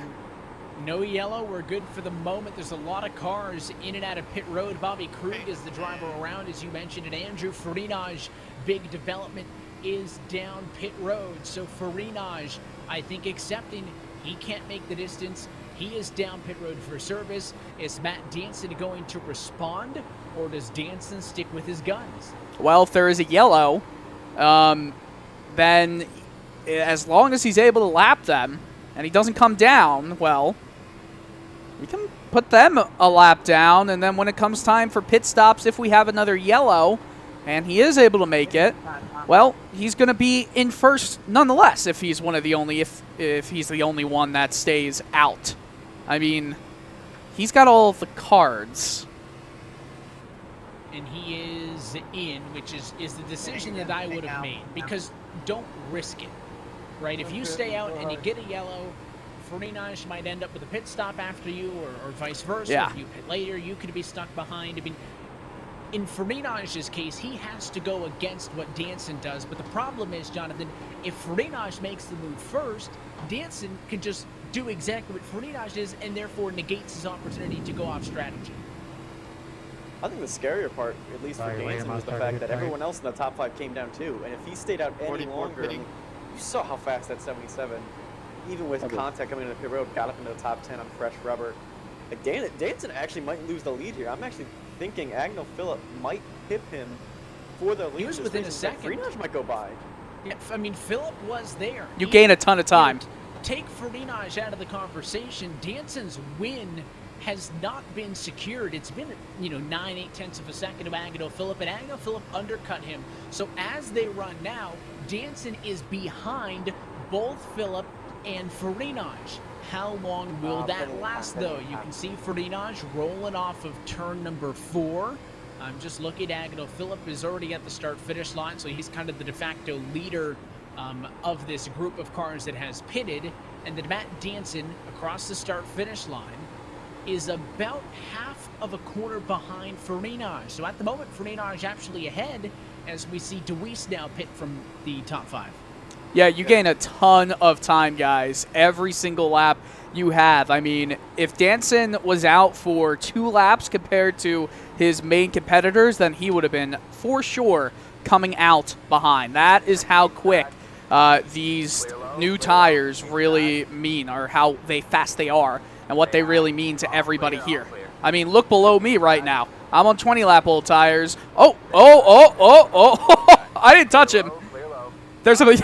No yellow. We're good for the moment. There's a lot of cars in and out of pit road. Bobby Krug is the driver around, as you mentioned, and Andrew Farinaj, big development, is down pit road. So Farinaj, I think, accepting he can't make the distance. He is down pit road for service. Is Matt Danson going to respond, or does Danson stick with his guns? Well, if there is a yellow, then as long as he's able to lap them and he doesn't come down, well, we can put them a lap down, and then when it comes time for pit stops, if we have another yellow and he is able to make it, well, he's going to be in first nonetheless if he's one of the only if he's the only one that stays out. I mean, he's got all of the cards. and he is in, which is the decision that I would have made, because don't risk it, right? If you stay out and you get a yellow, Fernandez might end up with a pit stop after you, or vice versa. Yeah. If you pit later, you could be stuck behind. I mean, in Fernandez's case, he has to go against what Danson does, but the problem is, Jonathan, if Fernandez makes the move first, Danson can just do exactly what Fernandez is, and therefore negates his opportunity to go off strategy. I think the scarier part, at least for Sorry, Danson, Liam, was the I fact started that to everyone else in the top 5 came down too. And if he stayed out any 44 longer, I pitting. mean, you saw how fast that 77, even with contact coming into the pit road, got up into the top 10 on fresh rubber. Like Danson actually might lose the lead here. I'm actually thinking Agnell Phillip might hit him for the lead. He was within a second. Fernandez might go by. Yeah, I mean, Phillip was there. You gain a ton of time. Take Fernandez out of the conversation. Danson's win has not been secured. It's been, 9/8 of a second to Agnell Phillip, and Agnell Phillip undercut him. So as they run now, Danson is behind both Phillip and Fernandez. How long will that last, though? You can see Fernandez rolling off of turn number 4. I'm just looking at Agnell Phillip is already at the start-finish line, so he's kind of the de facto leader of this group of cars that has pitted. And then Matt Danson, across the start-finish line, is about half of a corner behind Fernandez. So at the moment, Fernandez actually ahead, as we see Deweese now pit from the top 5. Yeah, you gain a ton of time, guys. Every single lap you have. I mean, if Danson was out for 2 laps compared to his main competitors, then he would have been, for sure, coming out behind. That is how quick these new tires really mean, or how fast they are, and what they really mean to everybody here. I mean, look below me right now. I'm on 20-lap-old tires. Oh. I didn't touch him. There's somebody.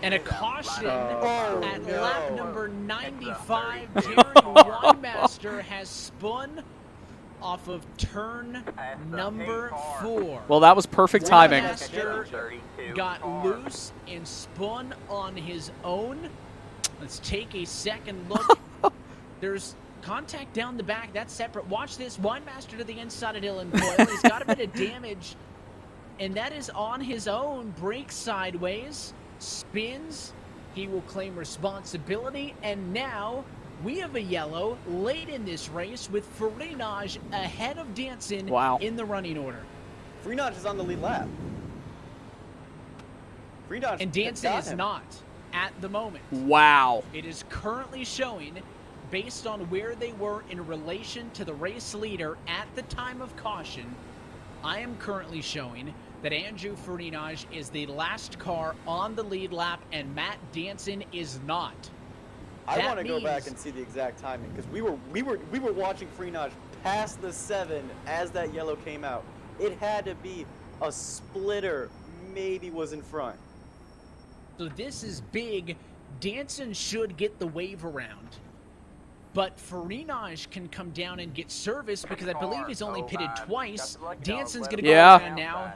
And a caution at lap number 95. Jerry Weinmaster has spun off of turn number 4. Well, that was perfect timing. Weinmaster got loose and spun on his own. Let's take a second look. There's contact down the back. That's separate. Watch this. Weinmaster to the inside of Dylan Coyle. He's got a bit of damage, and that is on his own. Brakes sideways. Spins. He will claim responsibility, and now we have a yellow late in this race with Fernandez ahead of Danson in the running order. Fernandez is on the lead lap. And Danson is not at the moment. Wow. It is currently showing, based on where they were in relation to the race leader at the time of caution, I am currently showing that Andrew Fernandez is the last car on the lead lap, and Matt Danson is not. I want to go back and see the exact timing, because we were watching Fernandez pass the 7 as that yellow came out. It had to be a splitter, maybe was in front. So this is big. Danson should get the wave around, but Fernandez can come down and get service, because I believe he's only pitted twice. Danson's going to go around now.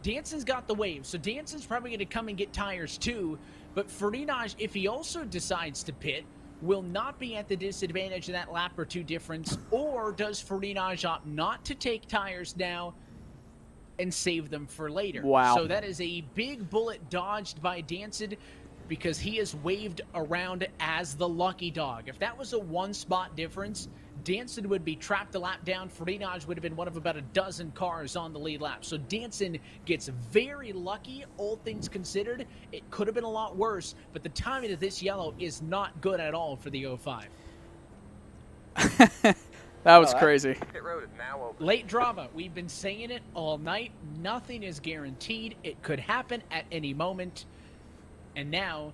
Danson's got the wave, so Danson's probably going to come and get tires too. But Fernandez, if he also decides to pit, will not be at the disadvantage of that lap or 2 difference. Or does Fernandez opt not to take tires now and save them for later? Wow. So that is a big bullet dodged by Danson, because he is waved around as the lucky dog. If that was a 1-spot difference, Danson would be trapped a lap down. Fernandez would have been one of about a dozen cars on the lead lap. So Danson gets very lucky, all things considered. It could have been a lot worse, but the timing of this yellow is not good at all for the 05. That was crazy. Late drama. We've been saying it all night. Nothing is guaranteed. It could happen at any moment. And now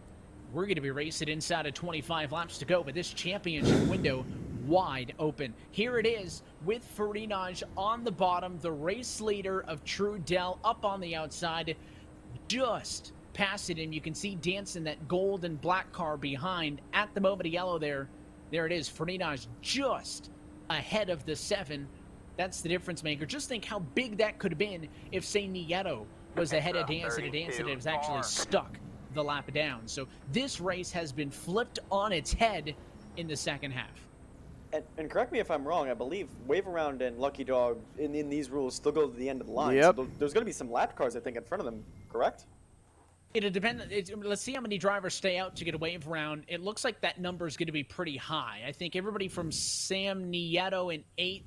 we're going to be racing inside of 25 laps to go, but this championship window wide open. Here it is with Fernandez on the bottom, the race leader of Trudell up on the outside, just passing him. You can see Danson, that gold and black car behind. At the moment of yellow there it is. Fernandez just ahead of the 7. That's the difference maker. Just think how big that could have been if, say, Nieto was ahead of Danson, and Danson was actually stuck the lap down. So this race has been flipped on its head in the second half. And correct me if I'm wrong, I believe Wave Around and Lucky Dog in these rules still go to the end of the line. Yep. So there's going to be some lap cars, I think, in front of them, correct? It'll depend. Let's see how many drivers stay out to get a wave round. It looks like that number is going to be pretty high. I think everybody from Sam Nieto in 8th,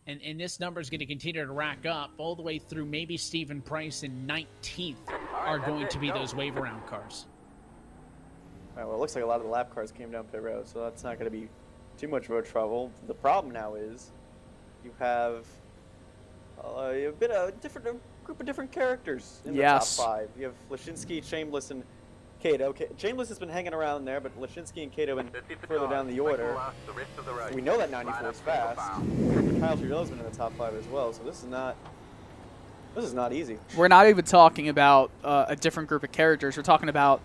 and this number is going to continue to rack up all the way through maybe Stephen Price in 19th are going to be those wave around cars. All right, well, it looks like a lot of the lap cars came down pit road, so that's not going to be too much road trouble. The problem now is you have a group of different characters in the top 5. You have Lashinsky, Shameless, and Kato. Shameless has been hanging around there, but Lashinsky and Kato have been further down the order. We know that 94 is fast. Kyle Trudell's been in the top 5 as well, so this is not easy. We're not even talking about a different group of characters. We're talking about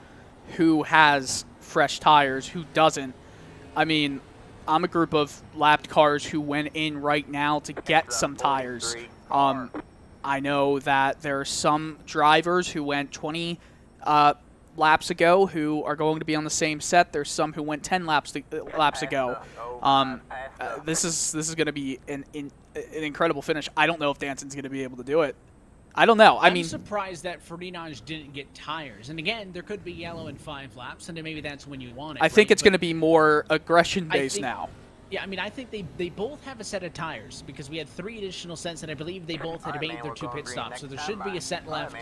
who has fresh tires, who doesn't. I mean, I'm a group of lapped cars who went in right now to get some tires. I know that there are some drivers who went 20 laps ago who are going to be on the same set. There's some who went 10 laps ago. This is going to be an incredible finish. I don't know if Danson's going to be able to do it. I don't know. I'm surprised that Ferdinand didn't get tires. And again, there could be yellow in 5 laps, and maybe that's when you want it. I think it's going to be more aggression-based now. Yeah, I mean, I think they both have a set of tires because we had 3 additional sets, and I believe they both had made their 2 pit stops. So there should be a set left.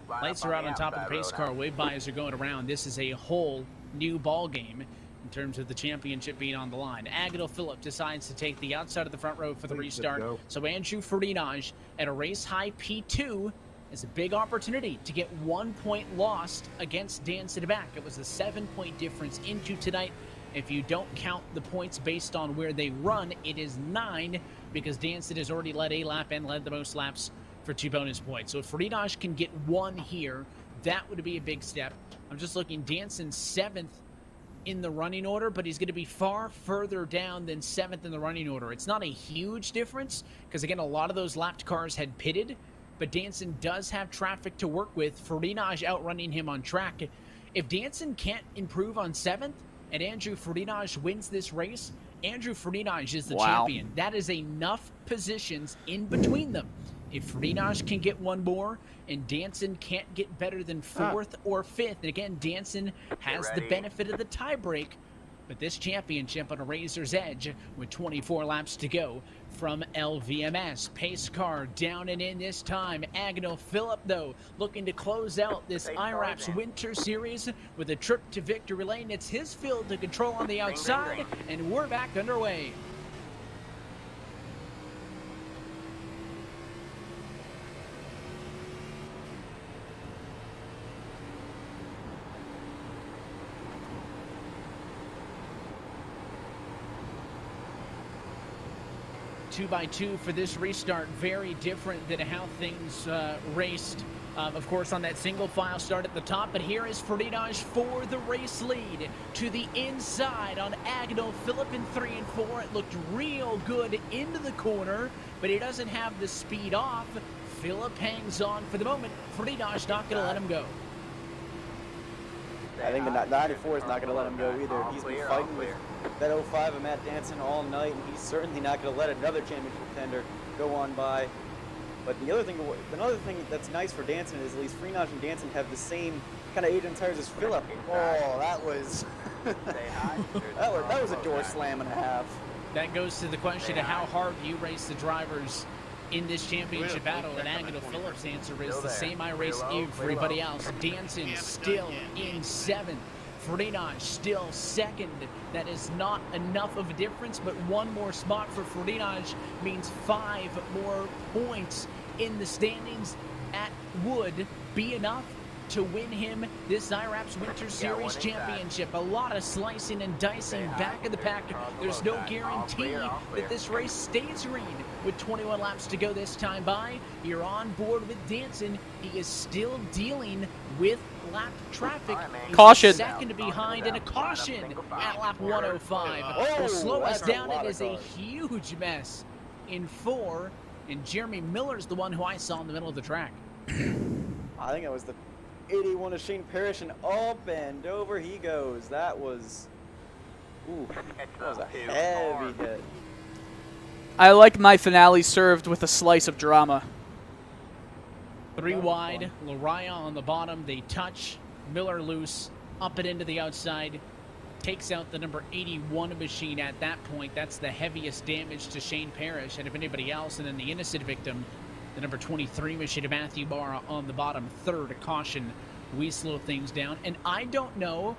Lights are out on top of the pace car. Wave buyers are going around. This is a whole new ball game in terms of the championship being on the line. Agadil Phillip decides to take the outside of the front row for the restart. So Andrew Ferdinand at a race-high P2 is a big opportunity to get 1 point lost against Danson back. It was a 7-point difference into tonight. If you don't count the points based on where they run, it is 9 because Danson has already led a lap and led the most laps for 2 bonus points. So if Ferdinand can get 1 here, that would be a big step. I'm just looking, Danson 7th in the running order, but he's going to be far further down than 7th in the running order. It's not a huge difference because, again, a lot of those lapped cars had pitted, but Danson does have traffic to work with. Ferdinand outrunning him on track. If Danson can't improve on 7th and Andrew Ferdinand wins this race, Andrew Ferdinand is the champion. That is enough positions in between them. If Ferdinand can get 1 more and Danson can't get better than 4th or 5th, and again, Danson has the benefit of the tie break, but this championship on a razor's edge with 24 laps to go from LVMS. Pace car down and in this time. Agnel Phillip, though, looking to close out this IRAPS Winter Series with a trip to victory lane. It's his field to control on the outside, and we're back underway. Two by two for this restart, very different than how things raced. Of course, on that single file start at the top, but here is Ferdinand for the race lead to the inside on Agnel Phillip in 3 and 4. It looked real good into the corner, but he doesn't have the speed off. Phillip hangs on for the moment. Ferdinand not going to let him go. I think the 94 is not going to let him go either. He's been fighting with that 05 of Matt Danson all night, and he's certainly not going to let another championship contender go on by. But another thing that's nice for Danson is at least Freenach and Danson have the same kind of age on tires as Phillip. Oh, that was that was a door slam and a half. That goes to the question of how hard you race the drivers in this championship battle, and Agnel Phillip's answer is the same I race everybody else. Danson still in 7th. Ferdinand still 2nd. That is not enough of a difference, but 1 more spot for Ferdinand means 5 more points in the standings. That would be enough to win him this IRAPS Winter Series Championship. A lot of slicing and dicing back of the pack. There's no guarantee that this race stays green with 21 laps to go this time by. You're on board with Danson. He is still dealing with lap traffic. Caution. Second behind, and a caution at lap 105. Will slow us down. It is a huge mess in 4, and Jeremy Miller's the one who I saw in the middle of the track. I think it was the 81 of Shane Parrish, and up and over he goes. That was Ooh, Catch that was a those two heavy hard. hit. I like my finale served with a slice of drama. 3 wide, Lariah on the bottom. They touch. Miller loose. Up and into the outside. Takes out the number 81 machine at that point. That's the heaviest damage to Shane Parrish and if anybody else. And then the innocent victim, the number 23 machine of Matthew Barra on the bottom. Third caution. We slow things down. And I don't know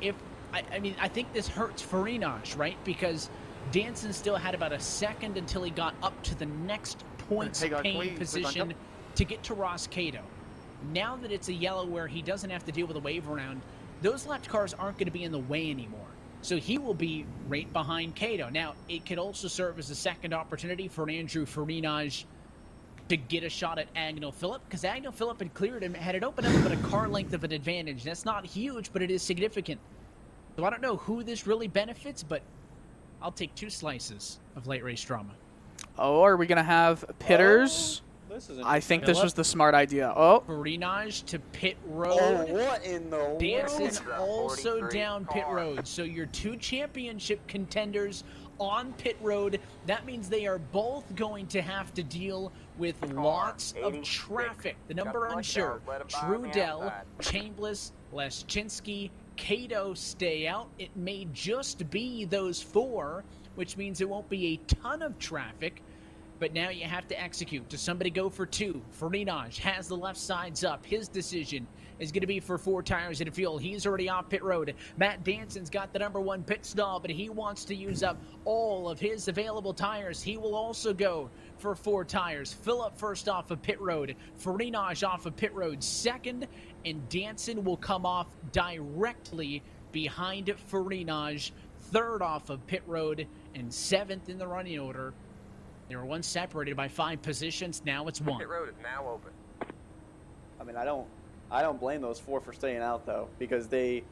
if... I mean, I think this hurts Farinaj, right? Because Danson still had about a second until he got up to the next points Hey, guys, paying please, position to get to Ross Cato. Now that it's a yellow where he doesn't have to deal with a wave around, those left cars aren't going to be in the way anymore. So he will be right behind Cato. Now, it could also serve as a second opportunity for Andrew Farinaj to get a shot at Agnell Phillip, because Agnell Phillip had cleared him, had it opened up about a car length of an advantage. That's not huge, but it is significant. So I don't know who this really benefits, but I'll take 2 slices of late race drama. Oh, are we going to have pitters? This is I think this was the smart idea. Oh. Farinaj to pit road. Oh, what in the world? Danson's also 43 down pit road. So your 2 championship contenders on pit road. That means they are both going to have to deal with lots of traffic. The number unsure. Trudell, Chambliss, Leschinski, Cato stay out. It may just be those 4, which means it won't be a ton of traffic. But now you have to execute. Does somebody go for 2? Farinaj has the left sides up. His decision is going to be for 4 tires and fuel. He's already off pit road. Matt Danson's got the number 1 pit stall, but he wants to use up all of his available tires. He will also go for 4 tires. Phillip first off of pit road. Farinaj off of pit road second, and Danson will come off directly behind Farinaj, third off of pit road, and 7th in the running order. They were once separated by 5 positions. Now it's 1. Pit road is now open. I mean, I don't blame those 4 for staying out though, because they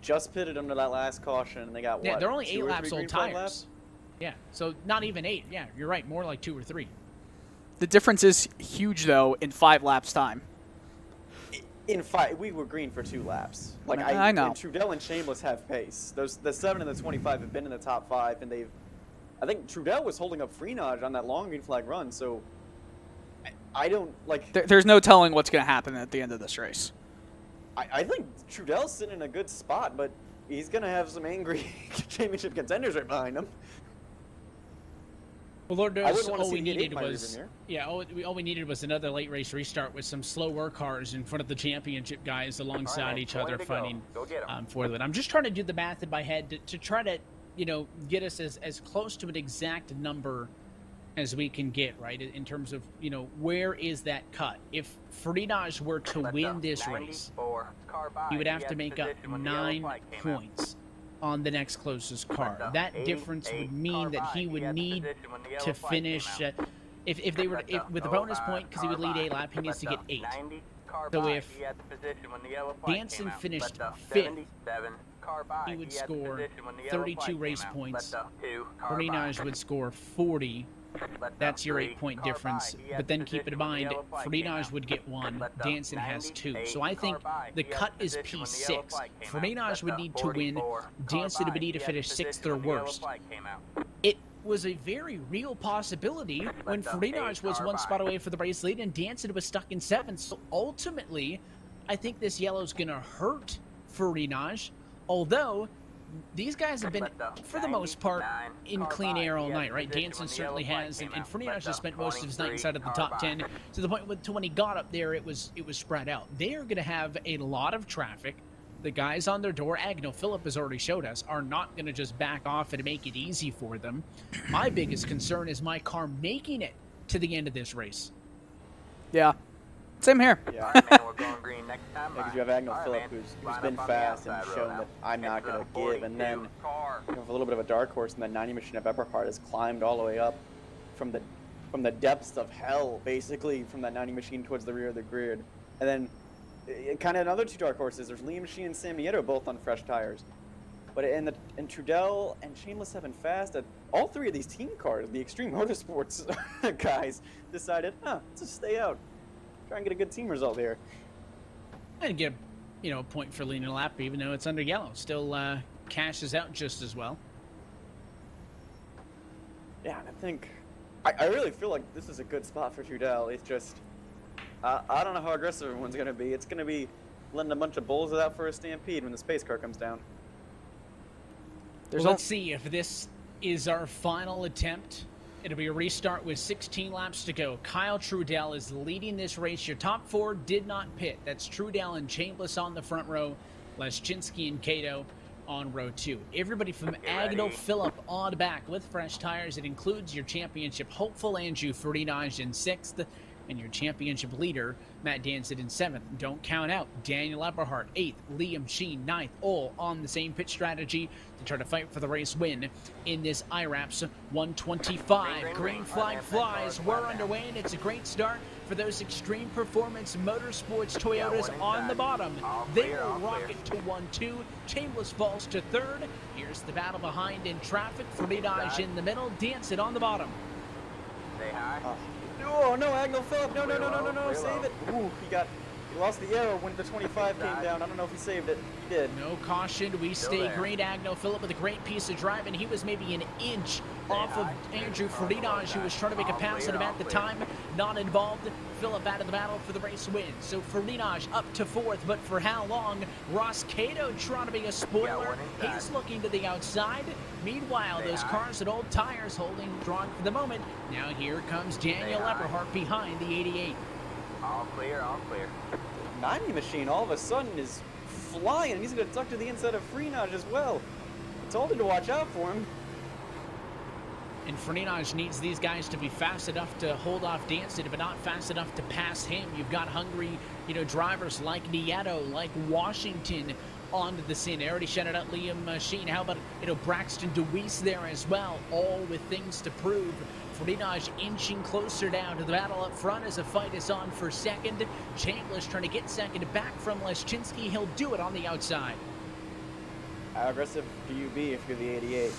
just pitted under that last caution and they got Yeah, what? they're only 2 8 or 3 laps green old flag tires. laps? Yeah, so not even 8. Yeah, you're right. More like 2 or 3. The difference is huge, though, in 5 laps' time. In 5, we were green for 2 laps. Like I know. And Trudell and Chambliss have pace. The 7 and the 25 have been in the top 5, and I think Trudell was holding up Freenage on that long green flag run, so I don't, like... There's no telling what's going to happen at the end of this race. I think Trudell's sitting in a good spot, but he's going to have some angry championship contenders right behind him. Well, Lord I knows wouldn't wanna all see we him hit needed my was... rearview mirror. Yeah, all we needed was another late race restart with some slower cars in front of the championship guys alongside All right, each other 20 to go. fighting Go get 'em. for them. I'm just trying to do the math in my head to try to, get us as close to an exact number as we can get, right, in terms of, where is that cut? If Farinaj were to win this race, 94 car by. he would have had to make up position when the yellow 9 flag came out. points on the next closest car. the That difference 88 would mean car that by. he would had the need position when the yellow to flag came finish out. if they were with the bonus point, because he would lead a lap, he needs to get 8. So if Danson finished 5th, he would score 32 race points. Farinaj would score 40. That's your 8-point difference. But then keep in mind, Farinaj would get 1, Danson has 2. So I think the cut is P6. Farinaj would need to win, Danson would need to finish 6th or worse. It was a very real possibility when Farinaj was 1 spot away for the race lead and Danson was stuck in 7th. So ultimately, I think this yellow's going to hurt Farinaj, although these guys have been, for the most part, in clean air all night, right? Danson certainly has, and Farinaj has spent most of his night inside of the top 10, to the point to when he got up there, it was spread out. They are going to have a lot of traffic. The guys on their door, Agnell Phillip has already showed us, are not going to just back off and make it easy for them. My biggest concern is my car making it to the end of this race. Yeah. Same here. Yeah. Alright, man, we're going green next time. Because you have Agnell Alright, Phillip, man. who's Line been up on the fast and outside shown row that now. I'm not Catch going the to give. And then 42 car. with a little bit of a dark horse, and the 90 machine of Eberhard has climbed all the way up from the depths of hell, basically, from that 90 machine towards the rear of the grid. And then kind of another 2 dark horses. There's Liam Machine and Sam Nieto, both on fresh tires. But and Trudell and Shameless have been fast. All 3 of these team cars, the Extreme Motorsports guys, decided, let's just stay out. Try and get a good team result here. And get a point for leading a lap, even though it's under yellow. Still cashes out just as well. Yeah, and I think I really feel like this is a good spot for Trudell. It's just I don't know how aggressive everyone's gonna be. It's gonna be letting a bunch of bulls out for a stampede when the space car comes down. Let's see if this is our final attempt. It'll be a restart with 16 laps to go. Kyle Trudell is leading this race. Your top 4 did not pit. That's Trudell and Chambliss on the front row, Leszczynski and Cato on row 2. Everybody from Agnell Phillip on back with fresh tires. It includes your championship hopeful Andrew Ferdinand in 6th, and your championship leader, Matt Danzig, in 7th. Don't count out Daniel Eberhardt, 8th, Liam Sheen, 9th, all on the same pit strategy to try to fight for the race win in this IRAPS 125. Green flag flies. We're underway, and it's a great start for those Extreme Performance Motorsports Toyotas on the bottom. They will rocket to 1-2. Chambliss falls to 3rd. Here's the battle behind in traffic. Ferdinand in the middle. Danzig on the bottom. Say hi. Oh no, Agnell Phillip! No! Save it! Ooh, he lost the arrow when the 25 came down. I don't know if he saved it. He did. No caution. We stay great. Agnell Phillip with a great piece of driving. He was maybe an inch off of Andrew Ferdinand, who was trying to make a pass at him at the time. Not involved. Phillip out of the battle for the race win. So Ferdinand up to 4th, but for how long? Ross Cato trying to be a spoiler. He's looking to the outside. Meanwhile, those cars at Old Tires holding strong for the moment. Now here comes Daniel Eberhardt behind the 88. All clear, all clear. 90 machine all of a sudden is flying, and he's going to tuck to the inside of Freenage as well. I told him to watch out for him. And Ferdinand needs these guys to be fast enough to hold off Danzig, but not fast enough to pass him. You've got hungry, drivers like Nieto, like Washington onto the scene. I already shouted out Liam Sheen. How about, Braxton DeWeese there as well, all with things to prove. Ferdinand inching closer down to the battle up front as the fight is on for 2nd. Chambliss trying to get 2nd back from Leszczynski. He'll do it on the outside. How aggressive do you be if you're the 88?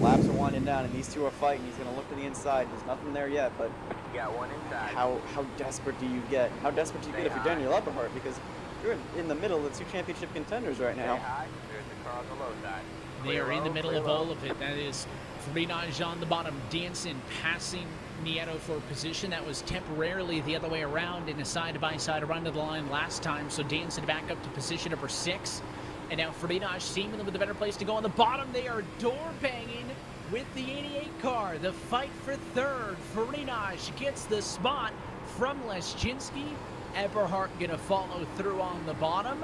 Laps are winding down, and these two are fighting. He's going to look to the inside. There's nothing there yet, but You got one inside. how desperate do you get? How desperate do you get if you're Daniel Eberhardt? Because you're in the middle of the 2 championship contenders right now. Say hi. There's the car on the low side. They are in the middle of all of it. That is Ferdinand on the bottom. Danzig passing Nieto for position. That was temporarily the other way around in a side-by-side run to the line last time. So Danzig back up to position number 6. And now Ferdinand seemingly with a better place to go on the bottom. They are door banging with the 88 car. The fight for 3rd. Ferdinand gets the spot from Leszczynski. Eberhardt going to follow through on the bottom.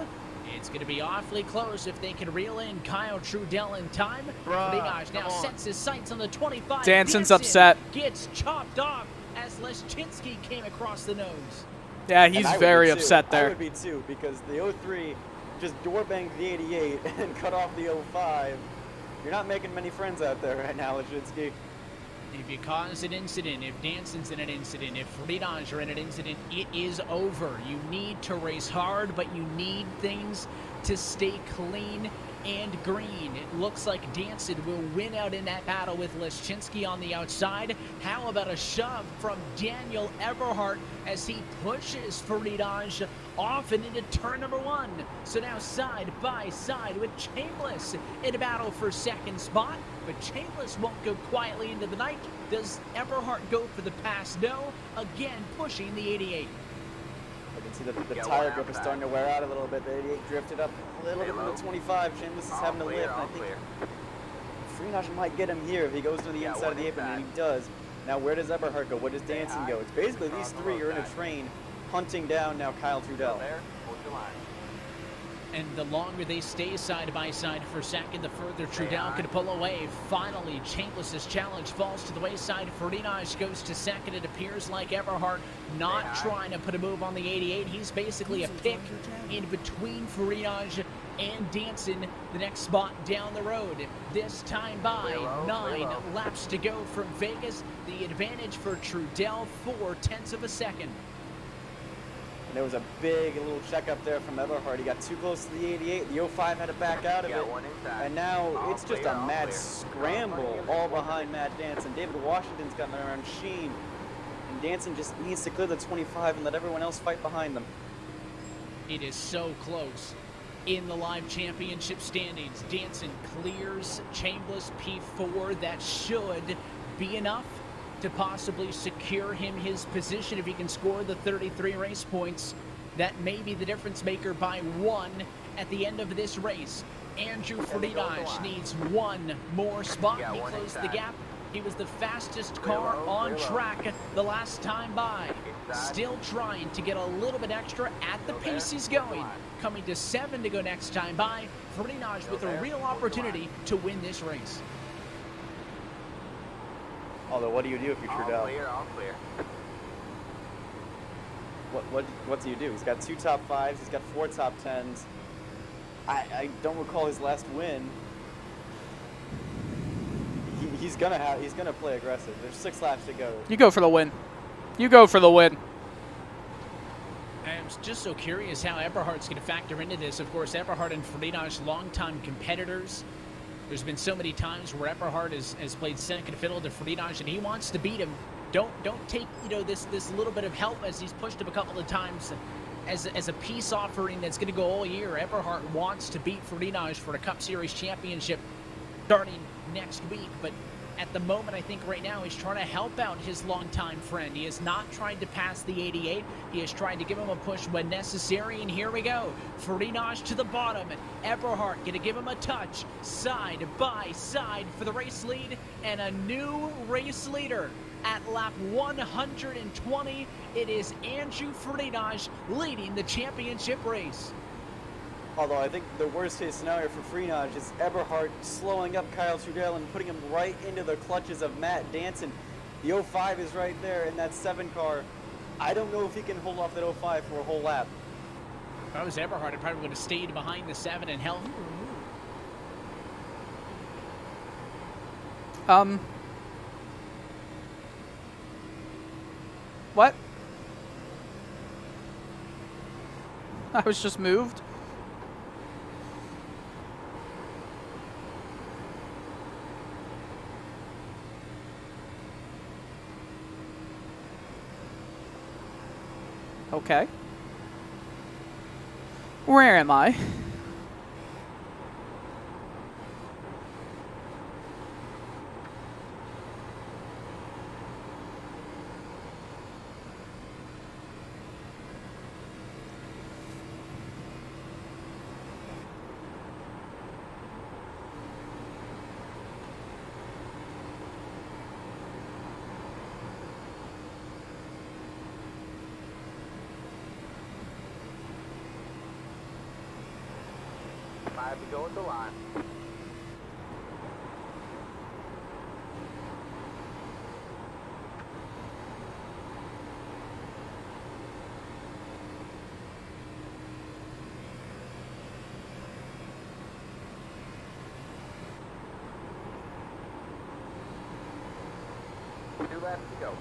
It's going to be awfully close if they can reel in Kyle Trudell in time. Ferdinand now sets his sights on the 25. Danzig's upset. Gets chopped off as Leszczynski came across the nose. Yeah, he's very upset there. I would be too, because the 03 just door banged the 88 and cut off the 05. You're not making many friends out there right now, Leszczynski. If you cause an incident, if Danzig's in an incident, if Ferdinand are in an incident, it is over. You need to race hard, but you need things to stay clean and green. It looks like Danzig will win out in that battle with Leszczynski on the outside. How about a shove from Daniel Eberhardt as he pushes Ferdinand off and into turn number 1. So now side by side with Chambliss in a battle for 2nd spot. But Chambliss won't go quietly into the night. Does Eberhardt go for the pass? No. Again, pushing the 88. I can see that the tire grip is starting to wear out a little bit. The 88 drifted up a little bit from the 25. Chambliss is having to lift. I think Freenage might get him here if he goes to the inside of the apron, and he does. Now, where does Eberhardt go? Where does Danzig go? It's basically these 3 are in a train hunting down now Kyle Trudell. And the longer they stay side by side for 2nd, the further Trudell could pull away. Finally, Chambliss's challenge falls to the wayside. Ferdinand goes to 2nd. It appears like Eberhardt not trying to put a move on the 88. He's basically a pick in between Ferdinand and Danzig, the next spot down the road. This time by 9 laps to go from Vegas. The advantage for Trudell, 4/10 of a second. There was a big little check up there from Eberhardt. He got too close to the 88. The 05 had to back out of it. And now it's just a mad scramble all behind Matt Danzig. David Washington's gotten around Sheen. And Danzig just needs to clear the 25 and let everyone else fight behind them. It is so close. in the live championship standings. Danson clears Chambliss P4. That should be enough to possibly secure him his position if he can score the 33 race points. That may be the difference maker by 1 at the end of this race. Andrew Fridage needs one more spot. He closed the gap. He was the fastest car on track the last time by. Still trying to get a little bit extra at the pace he's going. Coming to 7 to go next time by. Fridage with a real opportunity to win this race. Although, what do you do if you're Trudell? All clear. What do you do? He's got 2 top 5s. He's got 4 top 10s. I don't recall his last win. He's gonna play aggressive. There's 6 laps to go. You go for the win. You go for the win. I'm just so curious how Eberhardt's going to factor into this. Of course, Eberhardt and Fridage, longtime competitors. There's been so many times where Eberhardt has played second fiddle to Fridage, and he wants to beat him. Don't take this little bit of help as he's pushed him a couple of times as a peace offering that's going to go all year. Eberhardt wants to beat Fridage for a Cup Series championship starting next week, but at the moment, I think right now he's trying to help out his longtime friend. He is not trying to pass the 88. He is trying to give him a push when necessary, and here we go. Fridage to the bottom, and Eberhardt going to give him a touch, side by side for the race lead, and a new race leader. At lap 120, it is Andrew Fridage leading the championship race. Although I think the worst case scenario for Fridage is Eberhardt slowing up Kyle Trudell and putting him right into the clutches of Matt Danson. The 05 is right there in that 7 car. I don't know if he can hold off that 05 for a whole lap. If I was Eberhardt, I probably would have stayed behind the 7 and held. What? I was just moved. Okay. Where am I? Five to go at the line. Two laps to go.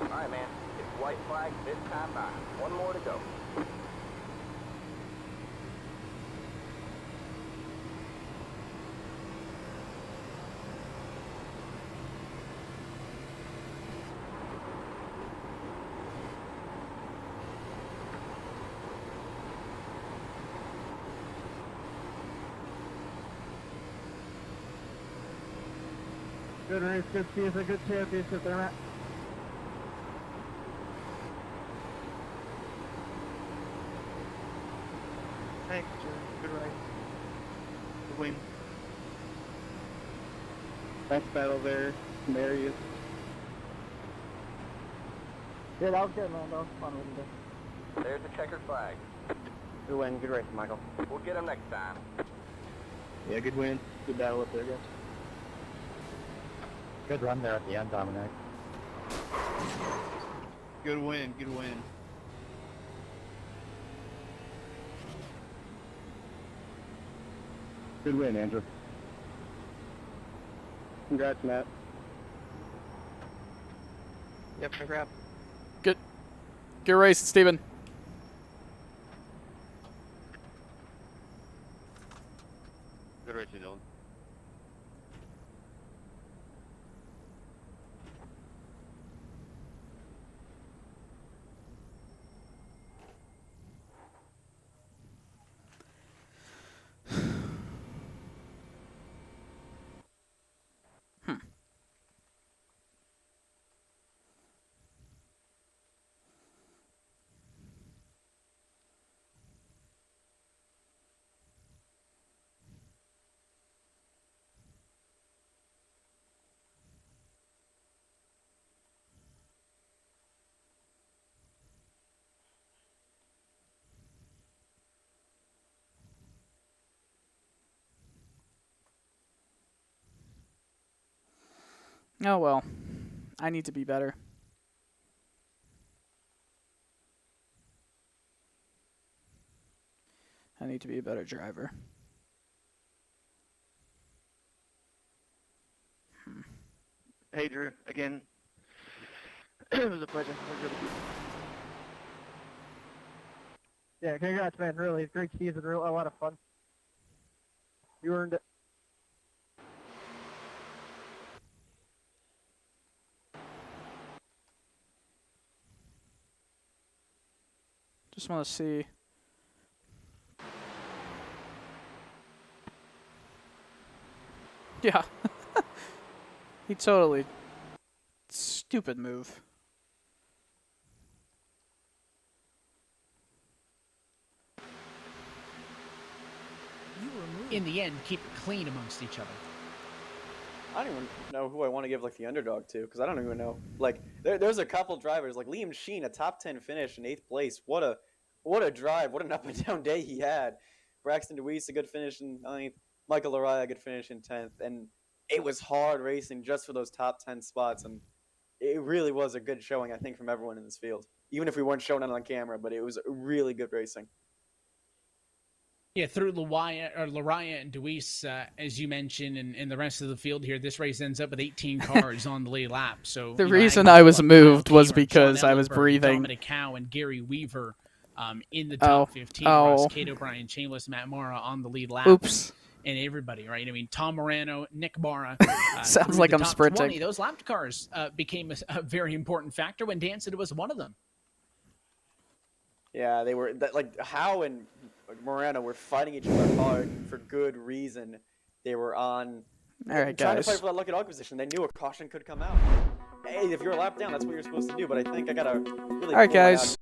All right, man. It's white flag this time by. One more to go. Good race, good season, good championship there, Matt. Thanks, Jerry. Good race. Good win. Nice battle there, Marius. Yeah, that was good, man. That was fun with you. There's the checkered flag. Good win, good race, Michael. We'll get him next time. Yeah, good win. Good battle up there, guys. Good run there at the end, Dominic. Good win, good win. Good win, Andrew. Congrats, Matt. Yep, congrats. Good race, Steven. Good race, Dylan. Oh well. I need to be better. I need to be a better driver. Hey, Drew, again. It was a pleasure. Yeah, congrats, man. Really, great season. A lot of fun. You earned it. Just want to see. Yeah. He totally. Stupid move. In the end, keep it clean amongst each other. I don't even know who I want to give like the underdog to, because I don't even know. Like there's a couple drivers like Liam Sheen, a top 10 finish in 8th place. What a drive! What an up and down day he had. Braxton DeWeese, a good finish in 9th. Michael Lariah, a good finish in 10th. And it was hard racing just for those top 10 spots, and it really was a good showing, I think, from everyone in this field. Even if we weren't showing it on camera, but it was really good racing. Yeah, through Lariah and Deweese, as you mentioned, and the rest of the field here, this race ends up with 18 cars on the lead lap. So the reason I was moved was because I was breathing. Dominic Howe and Gary Weaver in the top 15. Ross Cato, Brian Chambliss, Matt Mara on the lead lap. Oops. And everybody, right? I mean, Tom Morano, Nick Mara. Sounds like I'm sprinting. 20, those lapped cars became a very important factor when Danson was one of them. Yeah, they were like Howe and Morano were fighting each other hard for good reason. They were on trying to fight for that lucky dog position. They knew a caution could come out. Hey, if you're a lap down, that's what you're supposed to do. But I think I got a really all right, guys.